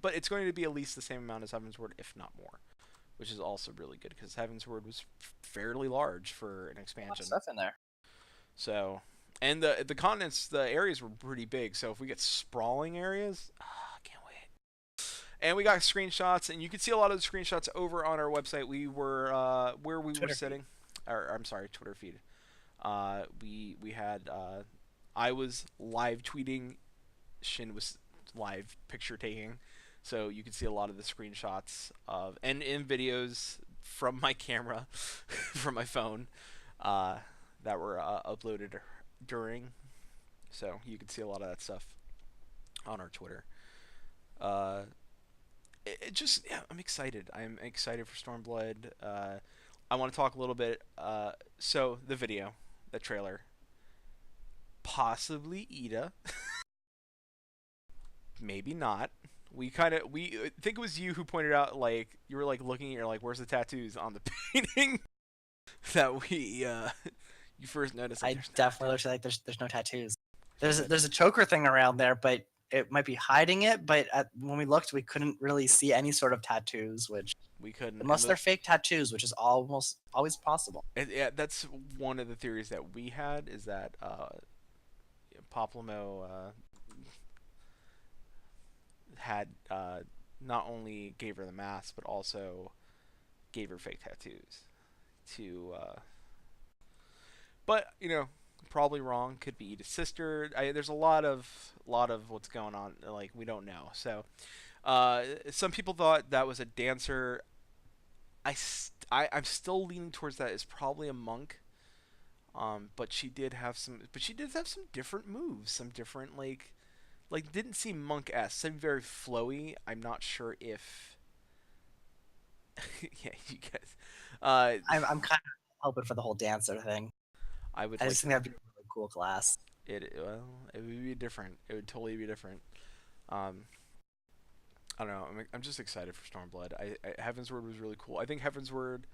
but it's going to be at least the same amount as Heaven's Word, if not more, which is also really good because Heaven's Word was fairly large for an expansion. A lot of stuff in there. So, and the continents, the areas were pretty big. So if we get sprawling areas, I can't wait. And we got screenshots, and you can see a lot of the screenshots over on our website. We were where we Twitter were sitting, or I'm sorry, Twitter feed. We had I was live tweeting, Shin was live picture taking. So you can see a lot of the screenshots of and in videos from my camera, from my phone, that were uploaded during. So you can see a lot of that stuff on our Twitter. I'm excited. I'm excited for Stormblood. I want to talk a little bit. So the video, the trailer, possibly Ida, maybe not. We think it was you who pointed out, like, you were like looking at, you're like, where's the tattoos on the painting that you first noticed. I definitely looked like there's no tattoos. There's a choker thing around there, but it might be hiding it. But when we looked, we couldn't really see any sort of tattoos, which we couldn't, unless they're fake tattoos, which is almost always possible. Yeah, that's one of the theories that we had, is that Poplamo had not only gave her the mask, but also gave her fake tattoos. To, but probably wrong. Could be Edith's sister. There's a lot of what's going on. Like we don't know. So, some people thought that was a dancer. I'm still leaning towards that as probably a monk. But she did have some. But she did have some different moves. Some different like didn't seem monk-esque. Seemed very flowy. I'm not sure if. Yeah, you guys. I'm kind of hoping for the whole dancer thing. I would I like just think that'd be a really cool class. it. Well, it would be different. It would totally be different. Um, I don't know. I'm just excited for Stormblood. Heaven's Word was really cool. I think Heaven's Word.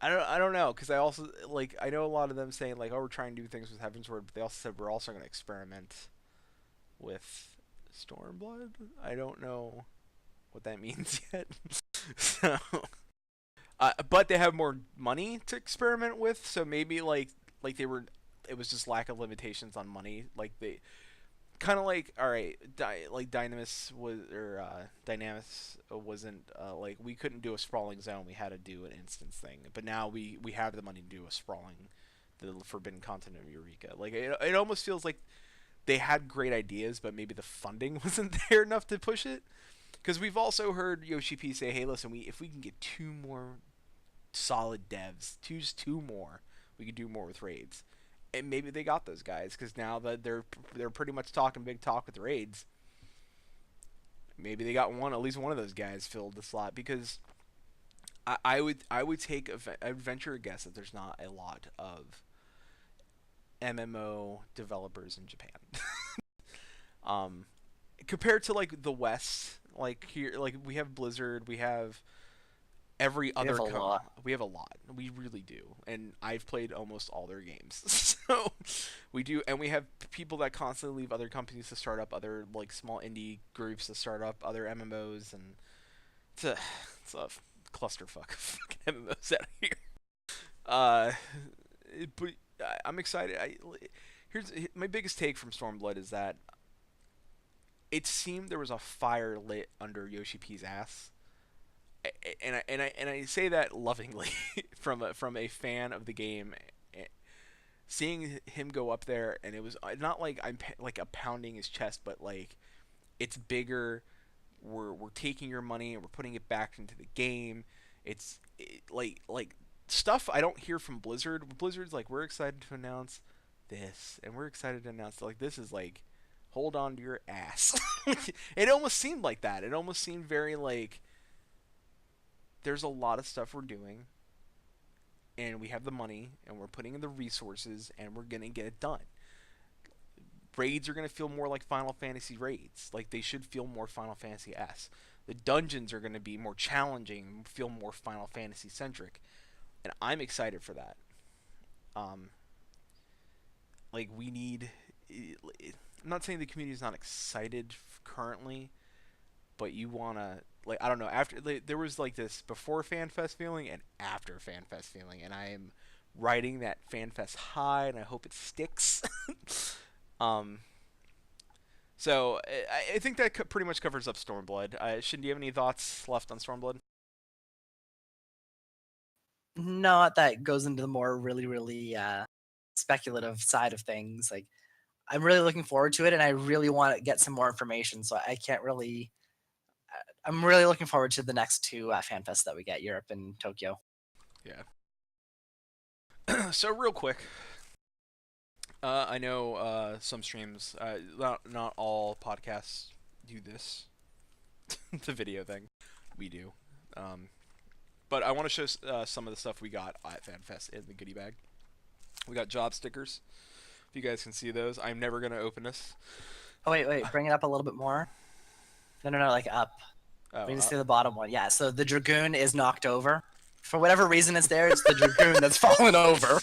I don't know because I also I know a lot of them saying like, oh, we're trying to do things with Heaven's Word, but they also said we're also going to experiment with Stormblood. I don't know what that means yet. So, but they have more money to experiment with, so maybe like they were. It was just lack of limitations on money. Like they kind of like all right, like Dynamis was or Dynamis wasn't like we couldn't do a sprawling zone. We had to do an instance thing, but now we have the money to do a sprawling, the forbidden continent of Eureka. Like it almost feels like they had great ideas, but maybe the funding wasn't there enough to push it. Because we've also heard Yoshi P say, "Hey, listen, if we can get two more solid devs, just two more, we could do more with raids." And maybe they got those guys because now that they're pretty much talking big talk with raids. Maybe they got at least one of those guys filled the slot because I would take I would venture a guess that there's not a lot of MMO developers in Japan. um, Compared to like the West, like here, like we have Blizzard, we have every We other have a lot. we have a lot. We really do, and I've played almost all their games. So we do, and we have people that constantly leave other companies to start up other like small indie groups to start up other MMOs, and it's a clusterfuck of fucking MMOs out here. Uh, but I'm excited. Here's my biggest take from Stormblood is that it seemed there was a fire lit under Yoshi P's ass, and I say that lovingly from a fan of the game. Seeing him go up there, and it was not like I'm like a pounding his chest, but like it's bigger. We're taking your money and we're putting it back into the game. Like stuff I don't hear from Blizzard. Blizzard's like we're excited to announce this, and we're excited to announce like this is like hold on to your ass. It almost seemed like that. It almost seemed very like there's a lot of stuff we're doing and we have the money and we're putting in the resources and we're going to get it done. Raids are going to feel more like Final Fantasy raids. Like they should feel more Final Fantasy S. The dungeons are going to be more challenging, feel more Final Fantasy centric. And I'm excited for that. Um like we need I'm not saying the community is not excited currently, but you wanna like I don't know after there was like this before FanFest feeling and after FanFest feeling, and I am riding that FanFest high, and I hope it sticks. um, so I think that pretty much covers up Stormblood. Shin, do you have any thoughts left on Stormblood? No, that goes into the more really speculative side of things. Like I'm really looking forward to it, and I really want to get some more information. So I can't really. I'm really looking forward to the next two FanFests that we get, Europe and Tokyo. Yeah. So real quick, I know some streams, not all podcasts do this, the video thing. We do. But I want to show some of the stuff we got at FanFest in the goodie bag. We got job stickers. If you guys can see those, I'm never gonna open this. Oh wait, bring it up a little bit more. No, like up. Oh, We need to see the bottom one. Yeah, so the Dragoon is knocked over. For whatever reason it's there, it's the Dragoon that's fallen over.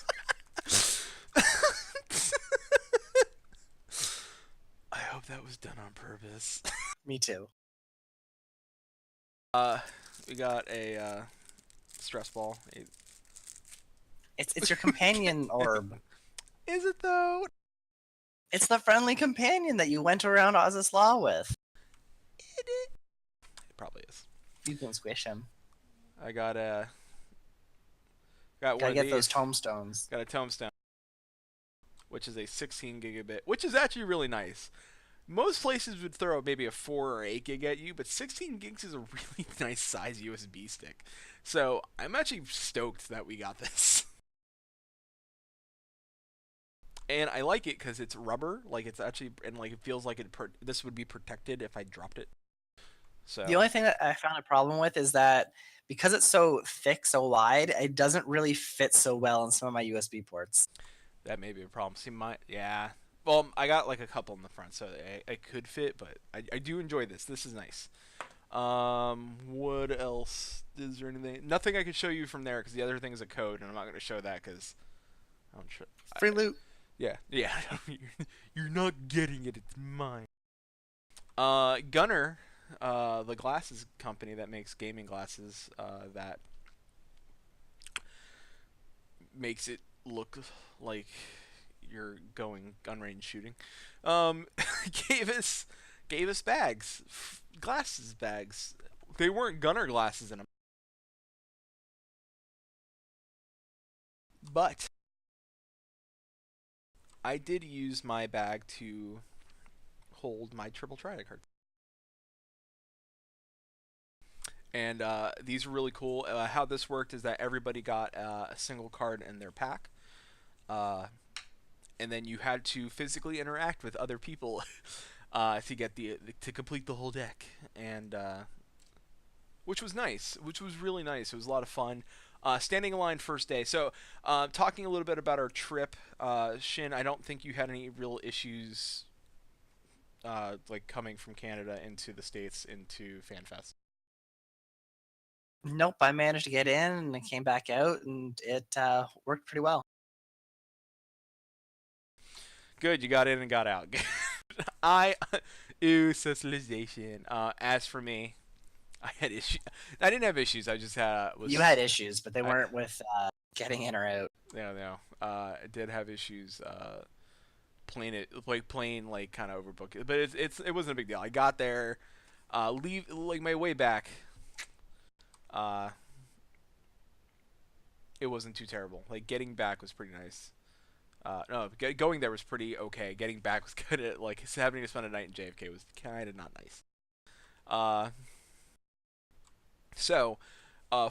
I hope that was done on purpose. Me too. We got a stress ball. It's your companion orb. Is it though? It's the friendly companion that you went around Oz's Law with. It probably is. You can squish him. I got one Gotta of get those these. tomestones. Got a tombstone, which is a 16 gigabit, which is actually really nice. Most places would throw maybe a 4 or 8 gig at you, but 16 gigs is a really nice size USB stick. So I'm actually stoked that we got this. And I like it because it's rubber, like it's actually, and like it feels like this would be protected if I dropped it. So The only thing that I found a problem with is that because it's so thick, so wide, it doesn't really fit so well in some of my USB ports. that may be a problem. See, yeah. Well, I got like a couple in the front, so I could fit, but I do enjoy this. This is nice. What else? Is there anything? Nothing I could show you from there because the other thing is a code, and I'm not going to show that because I don't. Free loot. Yeah. You're not getting it. It's mine. Gunner, the glasses company that makes gaming glasses, that makes it look like you're going gun range shooting, um, gave us bags, glasses bags. They weren't Gunner glasses in them, but I did use my bag to hold my triple triad cards. And these are really cool. How this worked is that everybody got a single card in their pack, and then you had to physically interact with other people to get to complete the whole deck, and which was nice, which was really nice. It was a lot of fun. Standing in line first day. So, talking a little bit about our trip, Shin, I don't think you had any real issues, like coming from Canada into the States into FanFest. Nope, I managed to get in and I came back out, and it worked pretty well. Good, you got in and got out. I, ooh, socialization. As for me, I had issues. I didn't have issues. I just You had issues, but they weren't with getting in or out. No. I did have issues. Playing like kind of overbooked, but it wasn't a big deal. I got there, leave like my way back. Uh, it wasn't too terrible. Like getting back was pretty nice. No, going there was pretty okay. Getting back was good. Like having to spend a night in JFK was kind of not nice. Uh, so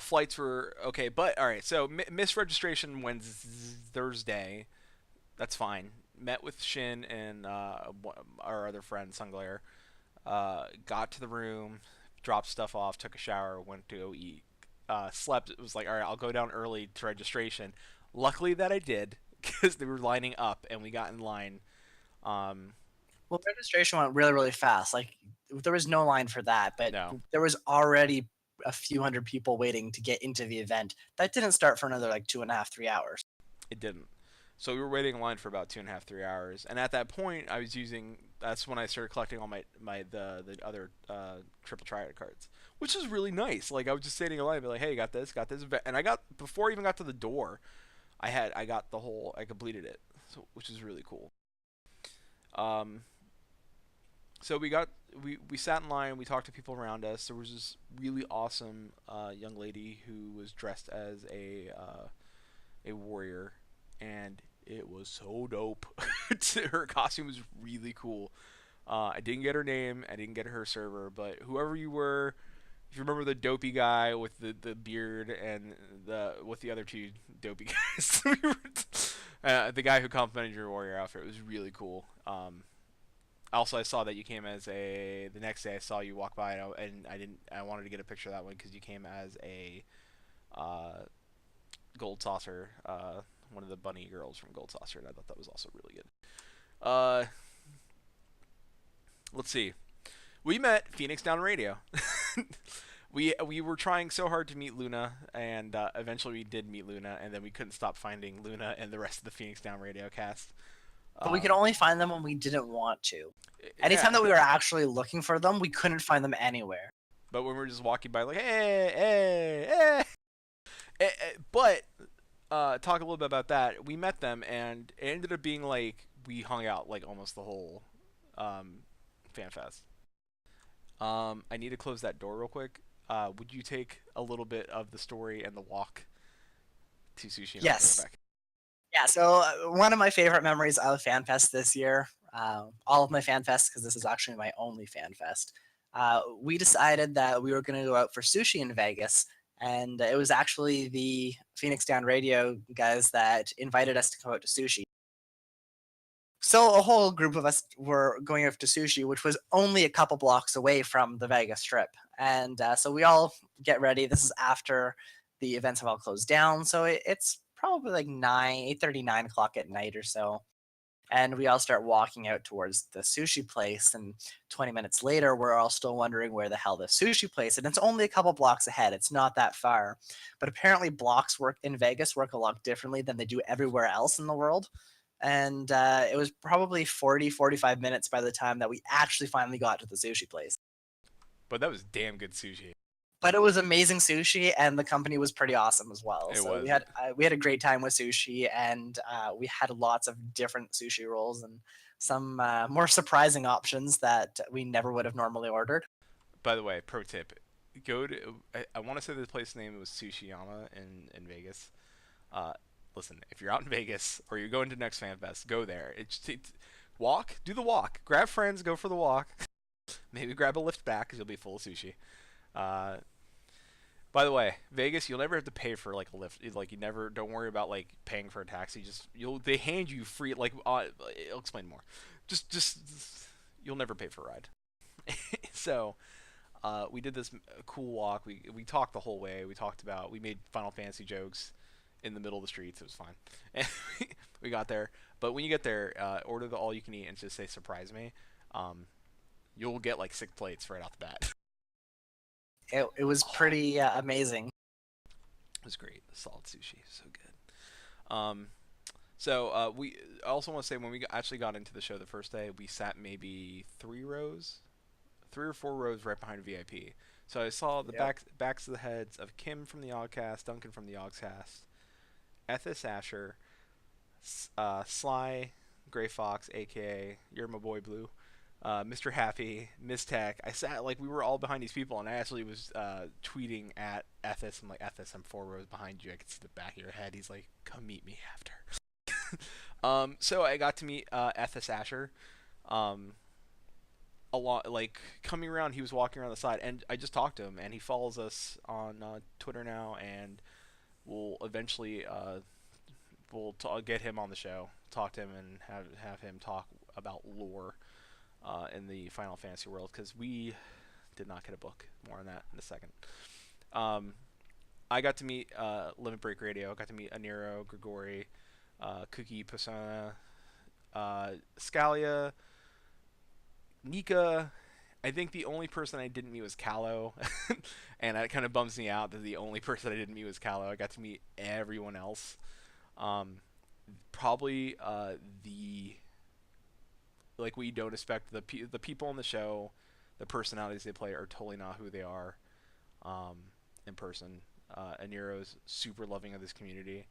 flights were okay, but all right. So missed registration Wednesday, Thursday. That's fine. Met with Shin and our other friend Sunglare. Got to the room, dropped stuff off, took a shower, went to go eat. Slept. It was like, all right, I'll go down early to registration. Luckily that I did because they were lining up and we got in line. Well, registration went really, really fast. Like there was no line for that, but No. there was already a few hundred people waiting to get into the event. That didn't start for another like 2.5, 3 hours. It didn't. So we were waiting in line for about 2.5, 3 hours, and at that point, I was using. That's when I started collecting all the other triple triad cards, which is really nice. Like I was just standing in line, and be like, "Hey, got this," and I got before I even got to the door, I got the whole, I completed it, so, which is really cool. Um, so we sat in line, we talked to people around us. There was this really awesome young lady who was dressed as a warrior, and it was so dope. Her costume was really cool. I didn't get her name, I didn't get her server, but whoever you were, if you remember the dopey guy with the beard and with the other two dopey guys, the guy who complimented your warrior outfit was really cool. Also, I saw that you came as the next day I saw you walk by, and I wanted to get a picture of that one because you came as a Gold Saucer, one of the bunny girls from Gold Saucer, and I thought that was also really good. Let's see. We met Phoenix Down Radio. we were trying so hard to meet Luna, and eventually we did meet Luna, and then we couldn't stop finding Luna and the rest of the Phoenix Down Radio cast. But we could only find them when we didn't want to. Anytime that we were actually looking for them, we couldn't find them anywhere. But when we were just walking by, like, hey. But talk a little bit about that. We met them, and it ended up being like we hung out like almost the whole um, Fanfest. I need to close that door real quick. Would you take a little bit of the story and the walk to sushi, and I'll be right Yes. back. Yeah, so one of my favorite memories of FanFest this year, all of my FanFests, because this is actually my only FanFest, we decided that we were going to go out for sushi in Vegas. And it was actually the Phoenix Down Radio guys that invited us to go out to sushi. So a whole group of us were going out to sushi, which was only a couple blocks away from the Vegas Strip. And so we all get ready. This is after the events have all closed down, so it's probably like 8:30, 9 o'clock at night or so. And we all start walking out towards the sushi place. And 20 minutes later, we're all still wondering where the hell the sushi place. And it's only a couple blocks ahead. It's not that far. But apparently, blocks work in Vegas work a lot differently than they do everywhere else in the world. And it was probably 40, 45 minutes by the time that we actually finally got to the sushi place. But that was damn good sushi. But it was amazing sushi, and the company was pretty awesome as well. It So was. we had a great time with sushi, and we had lots of different sushi rolls and some more surprising options that we never would have normally ordered. By the way, pro tip: go to. I want to say the place name was Sushiyama in Vegas. Uh, Listen, if you're out in Vegas or you're going to next Fan Fest, go there. Walk, do the walk. Grab friends, go for the walk. Maybe grab a lift back because you'll be full of sushi. Uh, by the way, Vegas, you'll never have to pay for like a lift. Like you never, don't worry about like paying for a taxi. They hand you free. Like I'll explain more. Just you'll never pay for a ride. So we did this cool walk. We talked the whole way. We made Final Fantasy jokes in the middle of the streets. It was fine. And we got there. But when you get there, order the all you can eat and just say surprise me. Um, you'll get like 6 plates right off the bat. It was pretty amazing. It was great. The solid sushi, so good. We I also want to say when we actually got into the show the first day, we sat maybe 3 or 4 rows right behind VIP. So I saw the Yep. backs of the heads of Kim from the Oddcast, Duncan from the Oddcast, Ethis Asher, Sly, Gray Fox, aka You're My Boy Blue, Mr. Happy, Miss Tech. I sat like we were all behind these people, and I actually was tweeting at Ethis. I'm like, Ethis, I'm 4 rows behind you. I can see the back of your head. He's like, come meet me after. So I got to meet Ethis Asher. Um, a lot like coming around, he was walking around the side, and I just talked to him, and he follows us on Twitter now, and we'll eventually get him on the show, talk to him, and have him talk about lore in the Final Fantasy world because we did not get a book. More on that in a second. Um, I got to meet Limit Break Radio. I got to meet Aniro, Grigori, Cookie, Persona, Scalia, Nika. I think the only person I didn't meet was Callow, and that kind of bums me out that the only person I didn't meet was Callow. I got to meet everyone else. Um, Probably the like we don't expect the people on the show, the personalities they play are totally not who they are um, in person. Aniro's super loving of this community.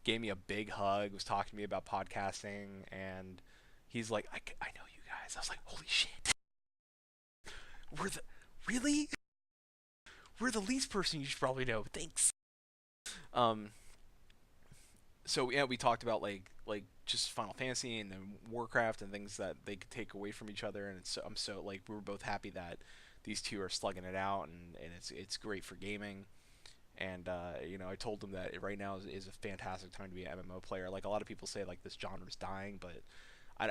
Gave me a big hug. Was talking to me about podcasting, and he's like, I know you guys. I was like, holy shit. We're the really? We're the least person you should probably know. Thanks. Um. So yeah, we talked about like just Final Fantasy and then Warcraft and things that they could take away from each other, and I'm so like we were both happy that these two are slugging it out, and it's great for gaming. And I told them that right now is a fantastic time to be an MMO player. Like a lot of people say, like this genre is dying, but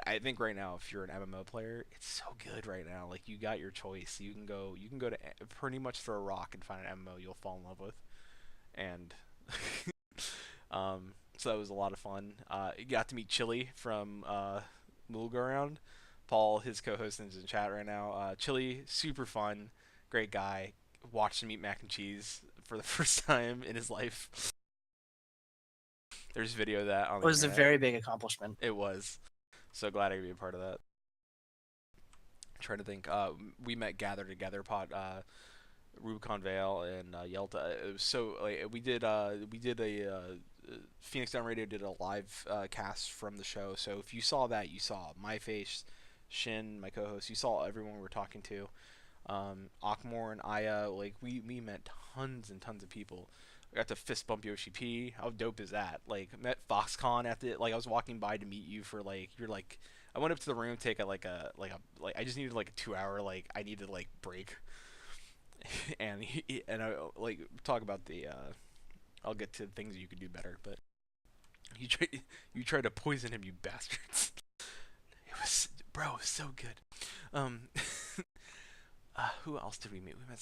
I think right now, if you're an MMO player, it's so good right now. Like you got your choice. You can go to pretty much throw a rock and find an MMO you'll fall in love with. And so that was a lot of fun. You got to meet Chili from Mool Go Around. Paul, his co-host, is in chat right now. Chili, super fun, great guy. Watched him eat mac and cheese for the first time in his life. There's video of that on It the was a internet. very big accomplishment. It was. So glad I could be a part of that. Trying to think. We met Gather Together Rubicon Vale and Yelta. It was so like we did a Phoenix Down Radio did a live cast from the show. So if you saw that, you saw my face, Shin, my co-host. You saw everyone we were talking to. Akmor and Aya, like we met tons and tons of people. I got to fist bump Yoshi P. How dope is that? Like met Foxconn at the like I was walking by to meet you for like you're like I went up to the room to take a like I just needed like a 2 hour like I needed like break and I like talk about the I'll get to things you could do better, but you try you tried to poison him, you bastards. It was bro, it was so good. Um, who else did we meet? We met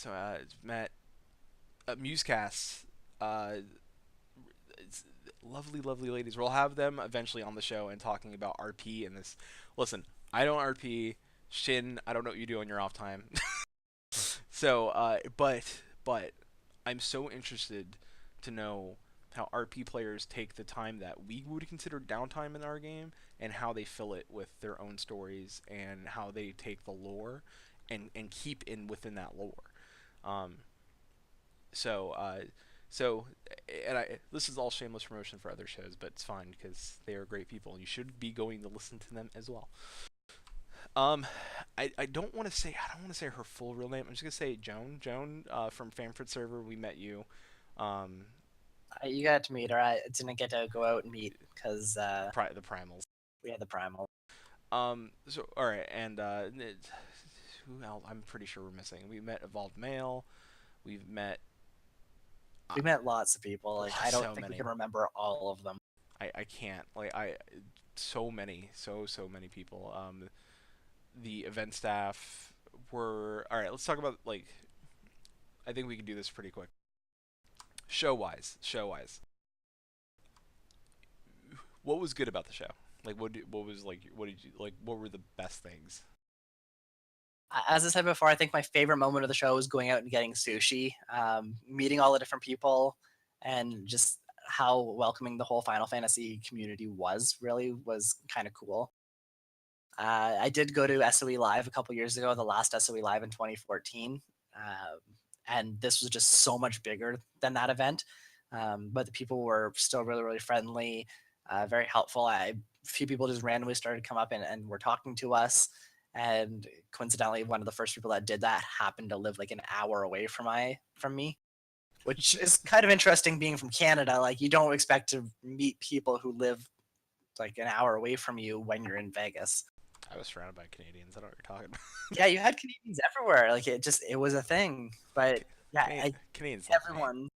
met Musecast. Uh, it's lovely, lovely ladies. We'll have them eventually on the show and talking about RP and this. Listen, I don't RP. Shin, I don't know what you do on your off time. So, but I'm so interested to know how RP players take the time that we would consider downtime in our game and how they fill it with their own stories and how they take the lore and keep in within that lore. Um, so so and I this is all shameless promotion for other shows, but it's fine because they are great people and you should be going to listen to them as well. Um, I don't want to say her full real name. I'm just gonna say Joan. Joan from Fanfest server. We met you. Um, You got to meet her. I didn't get to go out and meet because the primals. we had the primal. So all right, and who else? I'm pretty sure we're missing. We met Evolved Male. We've met We met lots of people. Like I don't so think we many. can remember all of them. I can't like I so many so many people. The event staff were all right. Let's talk about like I think we can do this pretty quick. Show wise, what was good about the show? Like what was like what did you like? What were the best things? As I said before, I think my favorite moment of the show was going out and getting sushi, meeting all the different people, and just how welcoming the whole Final Fantasy community was. Really was kind of cool. I did go to SOE Live a couple years ago, the last SOE Live in 2014, and this was just so much bigger than that event. But the people were still really, really friendly, very helpful. A few people just randomly started to come up and were talking to us. And coincidentally, one of the first people that did that happened to live like an hour away from me, which is kind of interesting being from Canada. Like you don't expect to meet people who live like an hour away from you when you're in Vegas. I was surrounded by Canadians. I don't know what you're talking about. Yeah, you had Canadians everywhere. Like it was a thing. But yeah, Canadians love me. everyone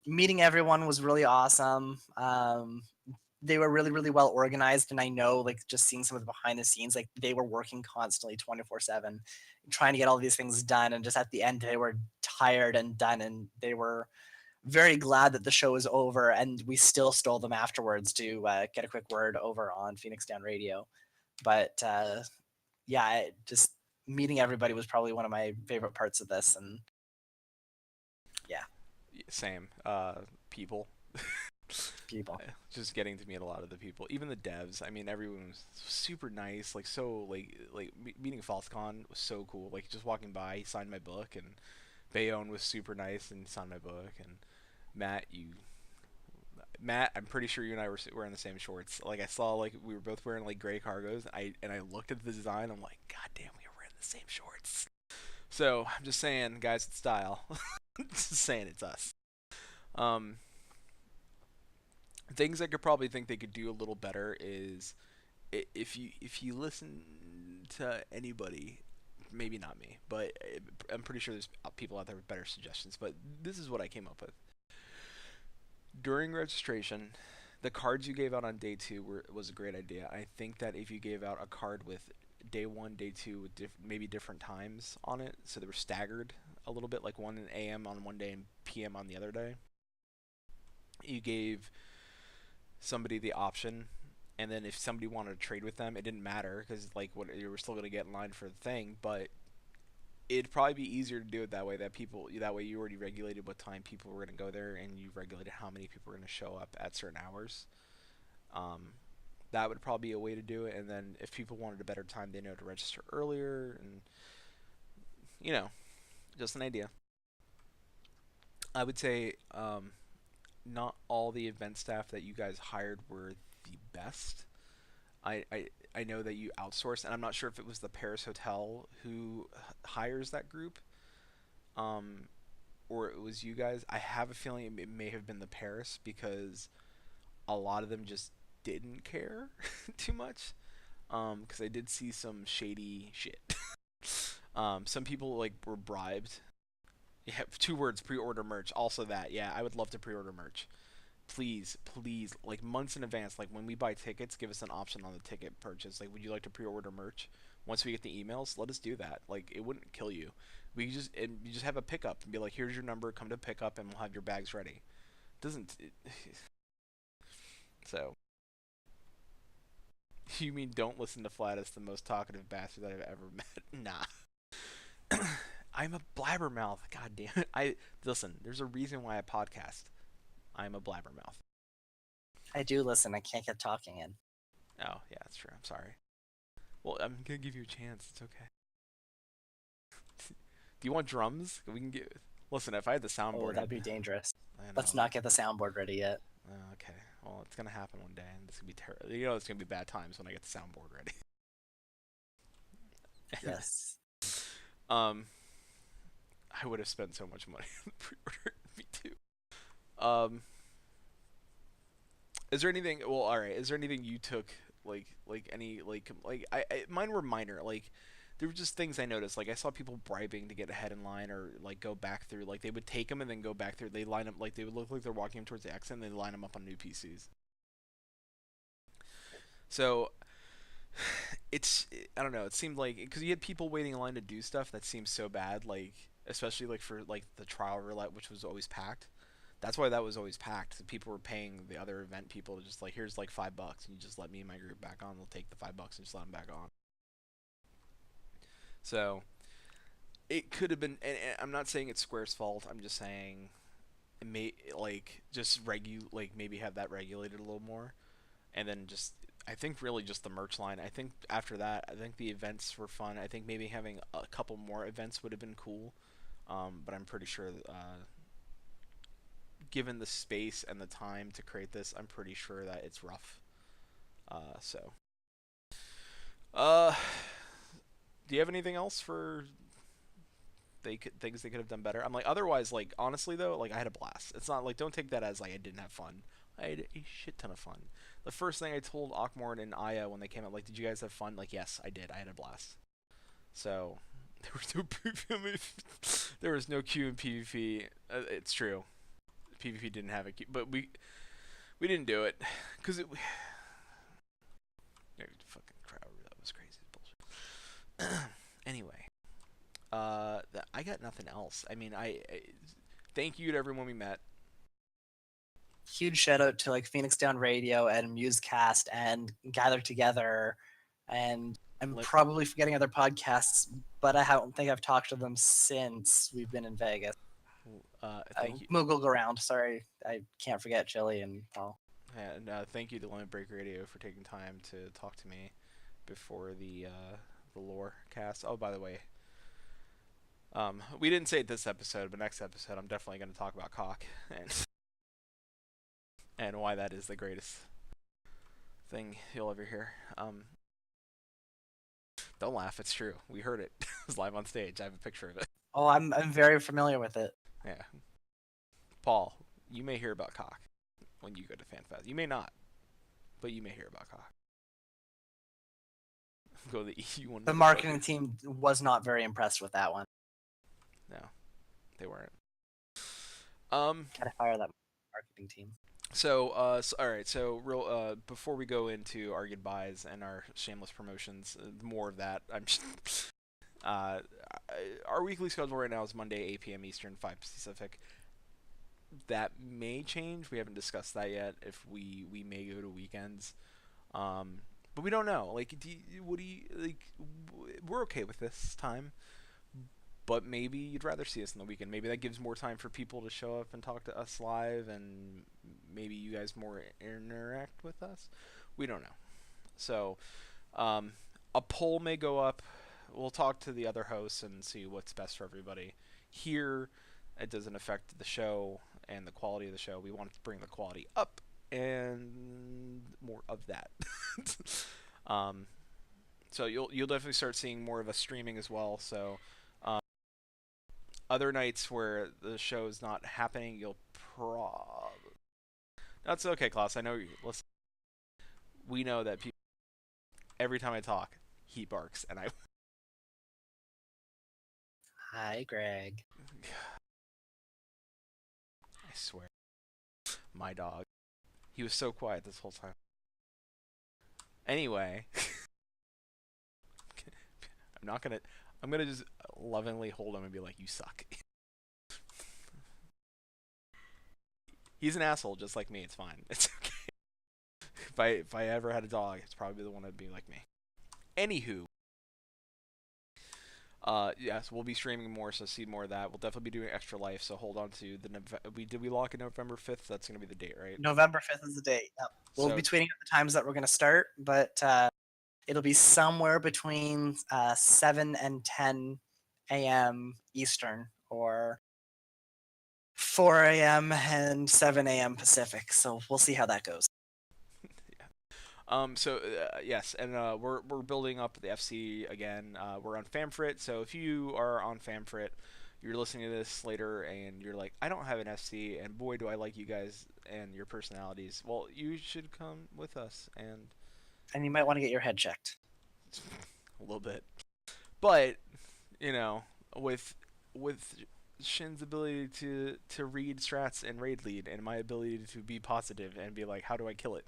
meeting everyone was really awesome. They were really, really well organized, and I know like just seeing some of the behind the scenes, like they were working constantly 24/7, trying to get all these things done. And just at the end, they were tired and done, and they were very glad that the show was over. And we still stole them afterwards to get a quick word over on Phoenix Down Radio. But yeah, just meeting everybody was probably one of my favorite parts of this. And yeah, Same. People. people. Just getting to meet a lot of the people, even the devs. I mean, everyone was super nice. Like so, meeting Falcon was so cool. Like just walking by, he signed my book, and Bayonne was super nice and signed my book. And Matt, Matt, I'm pretty sure you and I were wearing the same shorts. Like I saw, like we were both wearing like gray cargos. I looked at the design. I'm like, God damn, we were wearing the same shorts. So I'm just saying, guys, it's style. Just saying, it's us. Um, things I could probably think they could do a little better is if you listen to anybody, maybe not me, but I'm pretty sure there's people out there with better suggestions. But this is what I came up with during registration. The cards you gave out on day two was a great idea. I think that if you gave out a card with day one, day two, with maybe different times on it, so they were staggered a little bit, like 1 a.m. on one day and p.m. on the other day. You gave somebody the option, and then if somebody wanted to trade with them, it didn't matter because like what you were still gonna get in line for the thing, but it'd probably be easier to do it that way. That way you already regulated what time people were gonna go there, and you regulated how many people were gonna show up at certain hours. Um, that would probably be a way to do it. And then if people wanted a better time, they know to register earlier, and you know, just an idea. I would say not all the event staff that you guys hired were the best. I know that you outsourced, and I'm not sure if it was the Paris Hotel who hires that group, um, or it was you guys. I have a feeling it may have been the Paris because a lot of them just didn't care too much. Because I did see some shady shit. Some people like were bribed. Yeah, 2 words: pre-order merch. Also that, yeah, I would love to pre-order merch. Please, please, like months in advance. Like when we buy tickets, give us an option on the ticket purchase. Like, would you like to pre-order merch? Once we get the emails, let us do that. Like, it wouldn't kill you. We just and you just have a pickup and be like, here's your number, come to pick up, and we'll have your bags ready. Doesn't it, so? You mean don't listen to Flatus, the most talkative bastard that I've ever met? Nah. I'm a blabbermouth. God damn it. I listen. There's a reason why I podcast. I'm a blabbermouth. I do listen. I can't get talking in. Oh yeah, that's true. I'm sorry. Well, I'm gonna give you a chance. It's okay. Do you want drums? We can get. Listen, if I had the Oh, soundboard, that'd be dangerous. I Let's know. not get the soundboard ready yet. Okay. Well, it's gonna happen one day, and it's gonna be terrible. You know, it's gonna be bad times when I get the soundboard ready. Yes. um, I would have spent so much money on the pre-order. Me too. Um, is there anything? Well, all right. Is there anything you took like any like I mine were minor. Like there were just things I noticed. Like I saw people bribing to get ahead in line or like go back through. Like they would take them and then go back through. They line up like they would look like they're walking towards the exit and they line them up on new PCs. So it's I don't know. It seemed like because you had people waiting in line to do stuff that seems so bad. Like especially like for like the trial roulette, which was always packed. That's why that was always packed. People were paying the other event people to just like, here's like $5, and you just let me and my group back on. They'll take the $5 and just let them back on. So it could have been. And I'm not saying it's Square's fault. I'm just saying it may like just like maybe have that regulated a little more, and then just I think really just the merch line. I think after that, I think the events were fun. I think maybe having a couple more events would have been cool. But I'm pretty sure given the space and the time to create this, I'm pretty sure that it's rough. So, uh, do you have anything else for things they could have done better? I'm like, otherwise, like honestly though, like I had a blast. It's not like don't take that as like I didn't have fun. I had a shit ton of fun. The first thing I told Akmorn and Aya when they came out, like, did you guys have fun? Like, yes, I did. I had a blast. So there was no PvP. There was no Q in PvP. It's true. PvP didn't have a Q, but we didn't do it because it. Fucking crowd. That was crazy bullshit. Anyway, I got nothing else. I mean, I thank you to everyone we met. Huge shout out to like Phoenix Down Radio and Musecast and Gather Together, and I'm Let, probably forgetting other podcasts, but I don't think I've talked to them since we've been in Vegas. thank you. Moogle around. Sorry, I can't forget Chili and Paul. And thank you to Limit Break Radio for taking time to talk to me before the lore cast. Oh, by the way, we didn't say it this episode, but next episode I'm definitely going to talk about cock and why that is the greatest thing you'll ever hear. Don't laugh, it's true. We heard it. It was live on stage. I have a picture of it. Oh, I'm very familiar with it. Yeah. Paul, you may hear about cock when you go to FanFest. You may not, but you may hear about cock. Go to the EU one. The marketing team was not very impressed with that one. No, they weren't. Gotta fire that marketing team. So, all right. So, before we go into our goodbyes and our shameless promotions, more of that. Uh, our weekly schedule right now is Monday, 8 p.m. Eastern, 5 Pacific. That may change. We haven't discussed that yet. If we may go to weekends, but we don't know. Like, what do you like? We're okay with this time, but maybe you'd rather see us on the weekend. Maybe that gives more time for people to show up and talk to us live, and maybe you guys more interact with us. We don't know. So, a poll may go up. We'll talk to the other hosts and see what's best for everybody. Here, it doesn't affect the show, and the quality of the show. We want to bring the quality up and more of that. um, so you'll definitely start seeing more of a streaming as well. So other nights where the show is not happening, you'll prob. That's okay, Klaus. I know you listen. We know that people, every time I talk, he barks, and I Hi, Greg. swear, my dog. He was so quiet this whole time. Anyway, I'm not gonna. I'm gonna just lovingly hold him and be like, "You suck." He's an asshole, just like me. It's fine. It's okay. If I ever had a dog, it's probably the one that'd be like me. Anywho, yes, we'll be streaming more, so see more of that. We'll definitely be doing Extra Life, so hold on to the did we lock in November 5th? That's gonna be the date, right? November 5th is the date. Yep. We'll So be tweeting at the times that we're going to start, but it'll be somewhere between 7 and 10 a.m. Eastern, or 4 a.m. and 7 a.m. Pacific. So we'll see how that goes. yes, and we're building up the FC again. We're on Famfrit, so if you are on Famfrit, you're listening to this later, and you're like, I don't have an FC, and boy, do I like you guys and your personalities. Well, you should come with us, and And you might want to get your head checked. a little bit, but you know, with Shin's ability to read strats and raid lead, and my ability to be positive and be like, how do I kill it?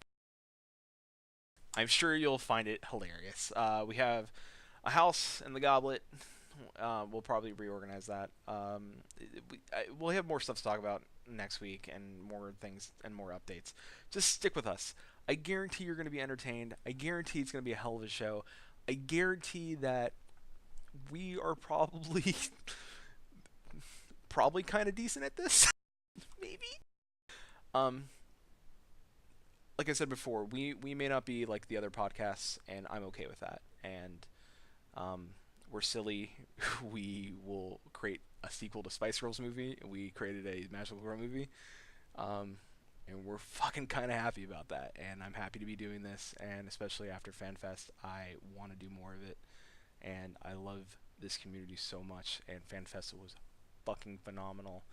I'm sure you'll find it hilarious. We have a house in the goblet. We'll probably reorganize that. We'll have more stuff to talk about next week and more things and more updates. Just stick with us. I guarantee you're going to be entertained. I guarantee it's going to be a hell of a show. I guarantee that we are probably probably kind of decent at this. Maybe. Um, like I said before, we may not be like the other podcasts, and I'm okay with that. And we're silly. We will create a sequel to Spice Girls movie. We created a Magical Girl movie, and we're fucking kind of happy about that. And I'm happy to be doing this, and especially after FanFest, I want to do more of it. And I love this community so much. And FanFest was fucking phenomenal.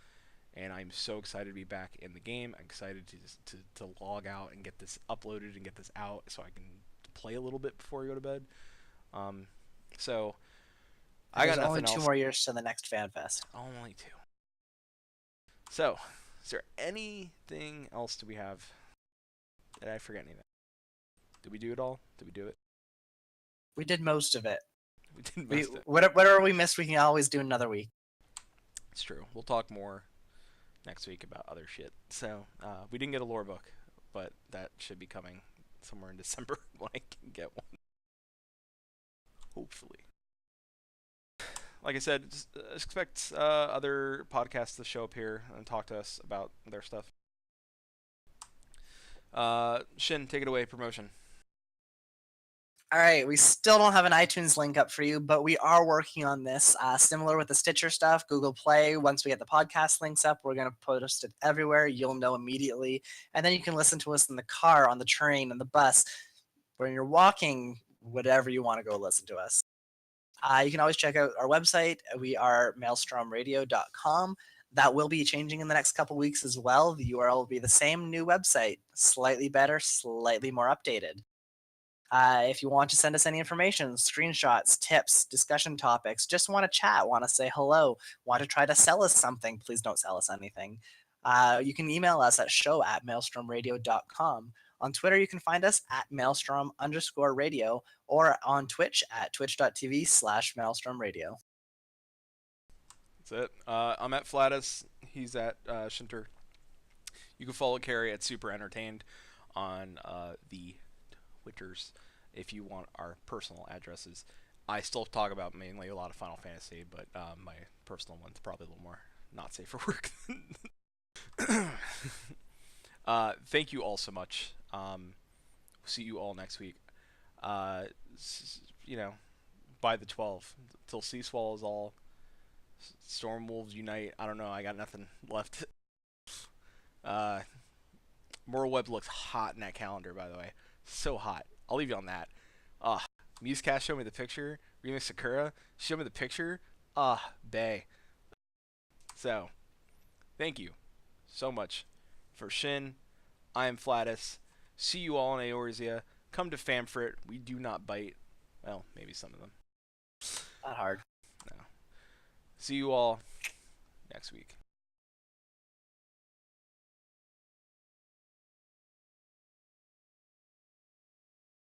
And I'm so excited to be back in the game. I'm excited to log out and get this uploaded and get this out so I can play a little bit before I go to bed. So I got There's only nothing 2 else. more years to the next FanFest. Only 2. So, is there anything else do we have? Did I forget anything? Did we do it all? Did we do it? We did most of it. We did most of it. Whatever we missed, we can always do another week. It's true. We'll talk more next week about other shit. So, we didn't get a lore book, but that should be coming somewhere in December when I can get one. Hopefully. Like I said, just expect other podcasts to show up here and talk to us about their stuff. Shin, take it away. Promotion. All right, we still don't have an iTunes link up for you, but we are working on this. Similar with the Stitcher stuff, Google Play, once we get the podcast links up, we're going to post it everywhere. You'll know immediately. And then you can listen to us in the car, on the train, on the bus, when you're walking, whatever you want to go listen to us. You can always check out our website. We are maelstromradio.com. That will be changing in the next couple weeks as well. The URL will be the same new website, slightly better, slightly more updated. If you want to send us any information, screenshots, tips, discussion topics, just want to chat, want to say hello, want to try to sell us something, please don't sell us anything. You can email us at show@maelstromradio.com. On Twitter, you can find us at maelstrom_radio, or on Twitch at twitch.tv/maelstromradio. That's it. I'm at Flatus. He's at Shinter. You can follow Carrie at Super Entertained on the Twitters if you want our personal addresses. I still talk about mainly a lot of Final Fantasy, but my personal one's probably a little more not safe for work. Thank you all so much. See you all next week. You know, by the 12th, till Sea Swallows all, Storm Wolves unite. I don't know. I got nothing left. Uh, Moral Web looks hot in that calendar, by the way. So hot. I'll leave you on that. Musecast showed me the picture. Remix Sakura showed me the picture. Bay. So, thank you so much for Shin. I am Flatus. See you all in Eorzea. Come to Fanfest. We do not bite. Well, maybe some of them. Not hard. No. See you all next week.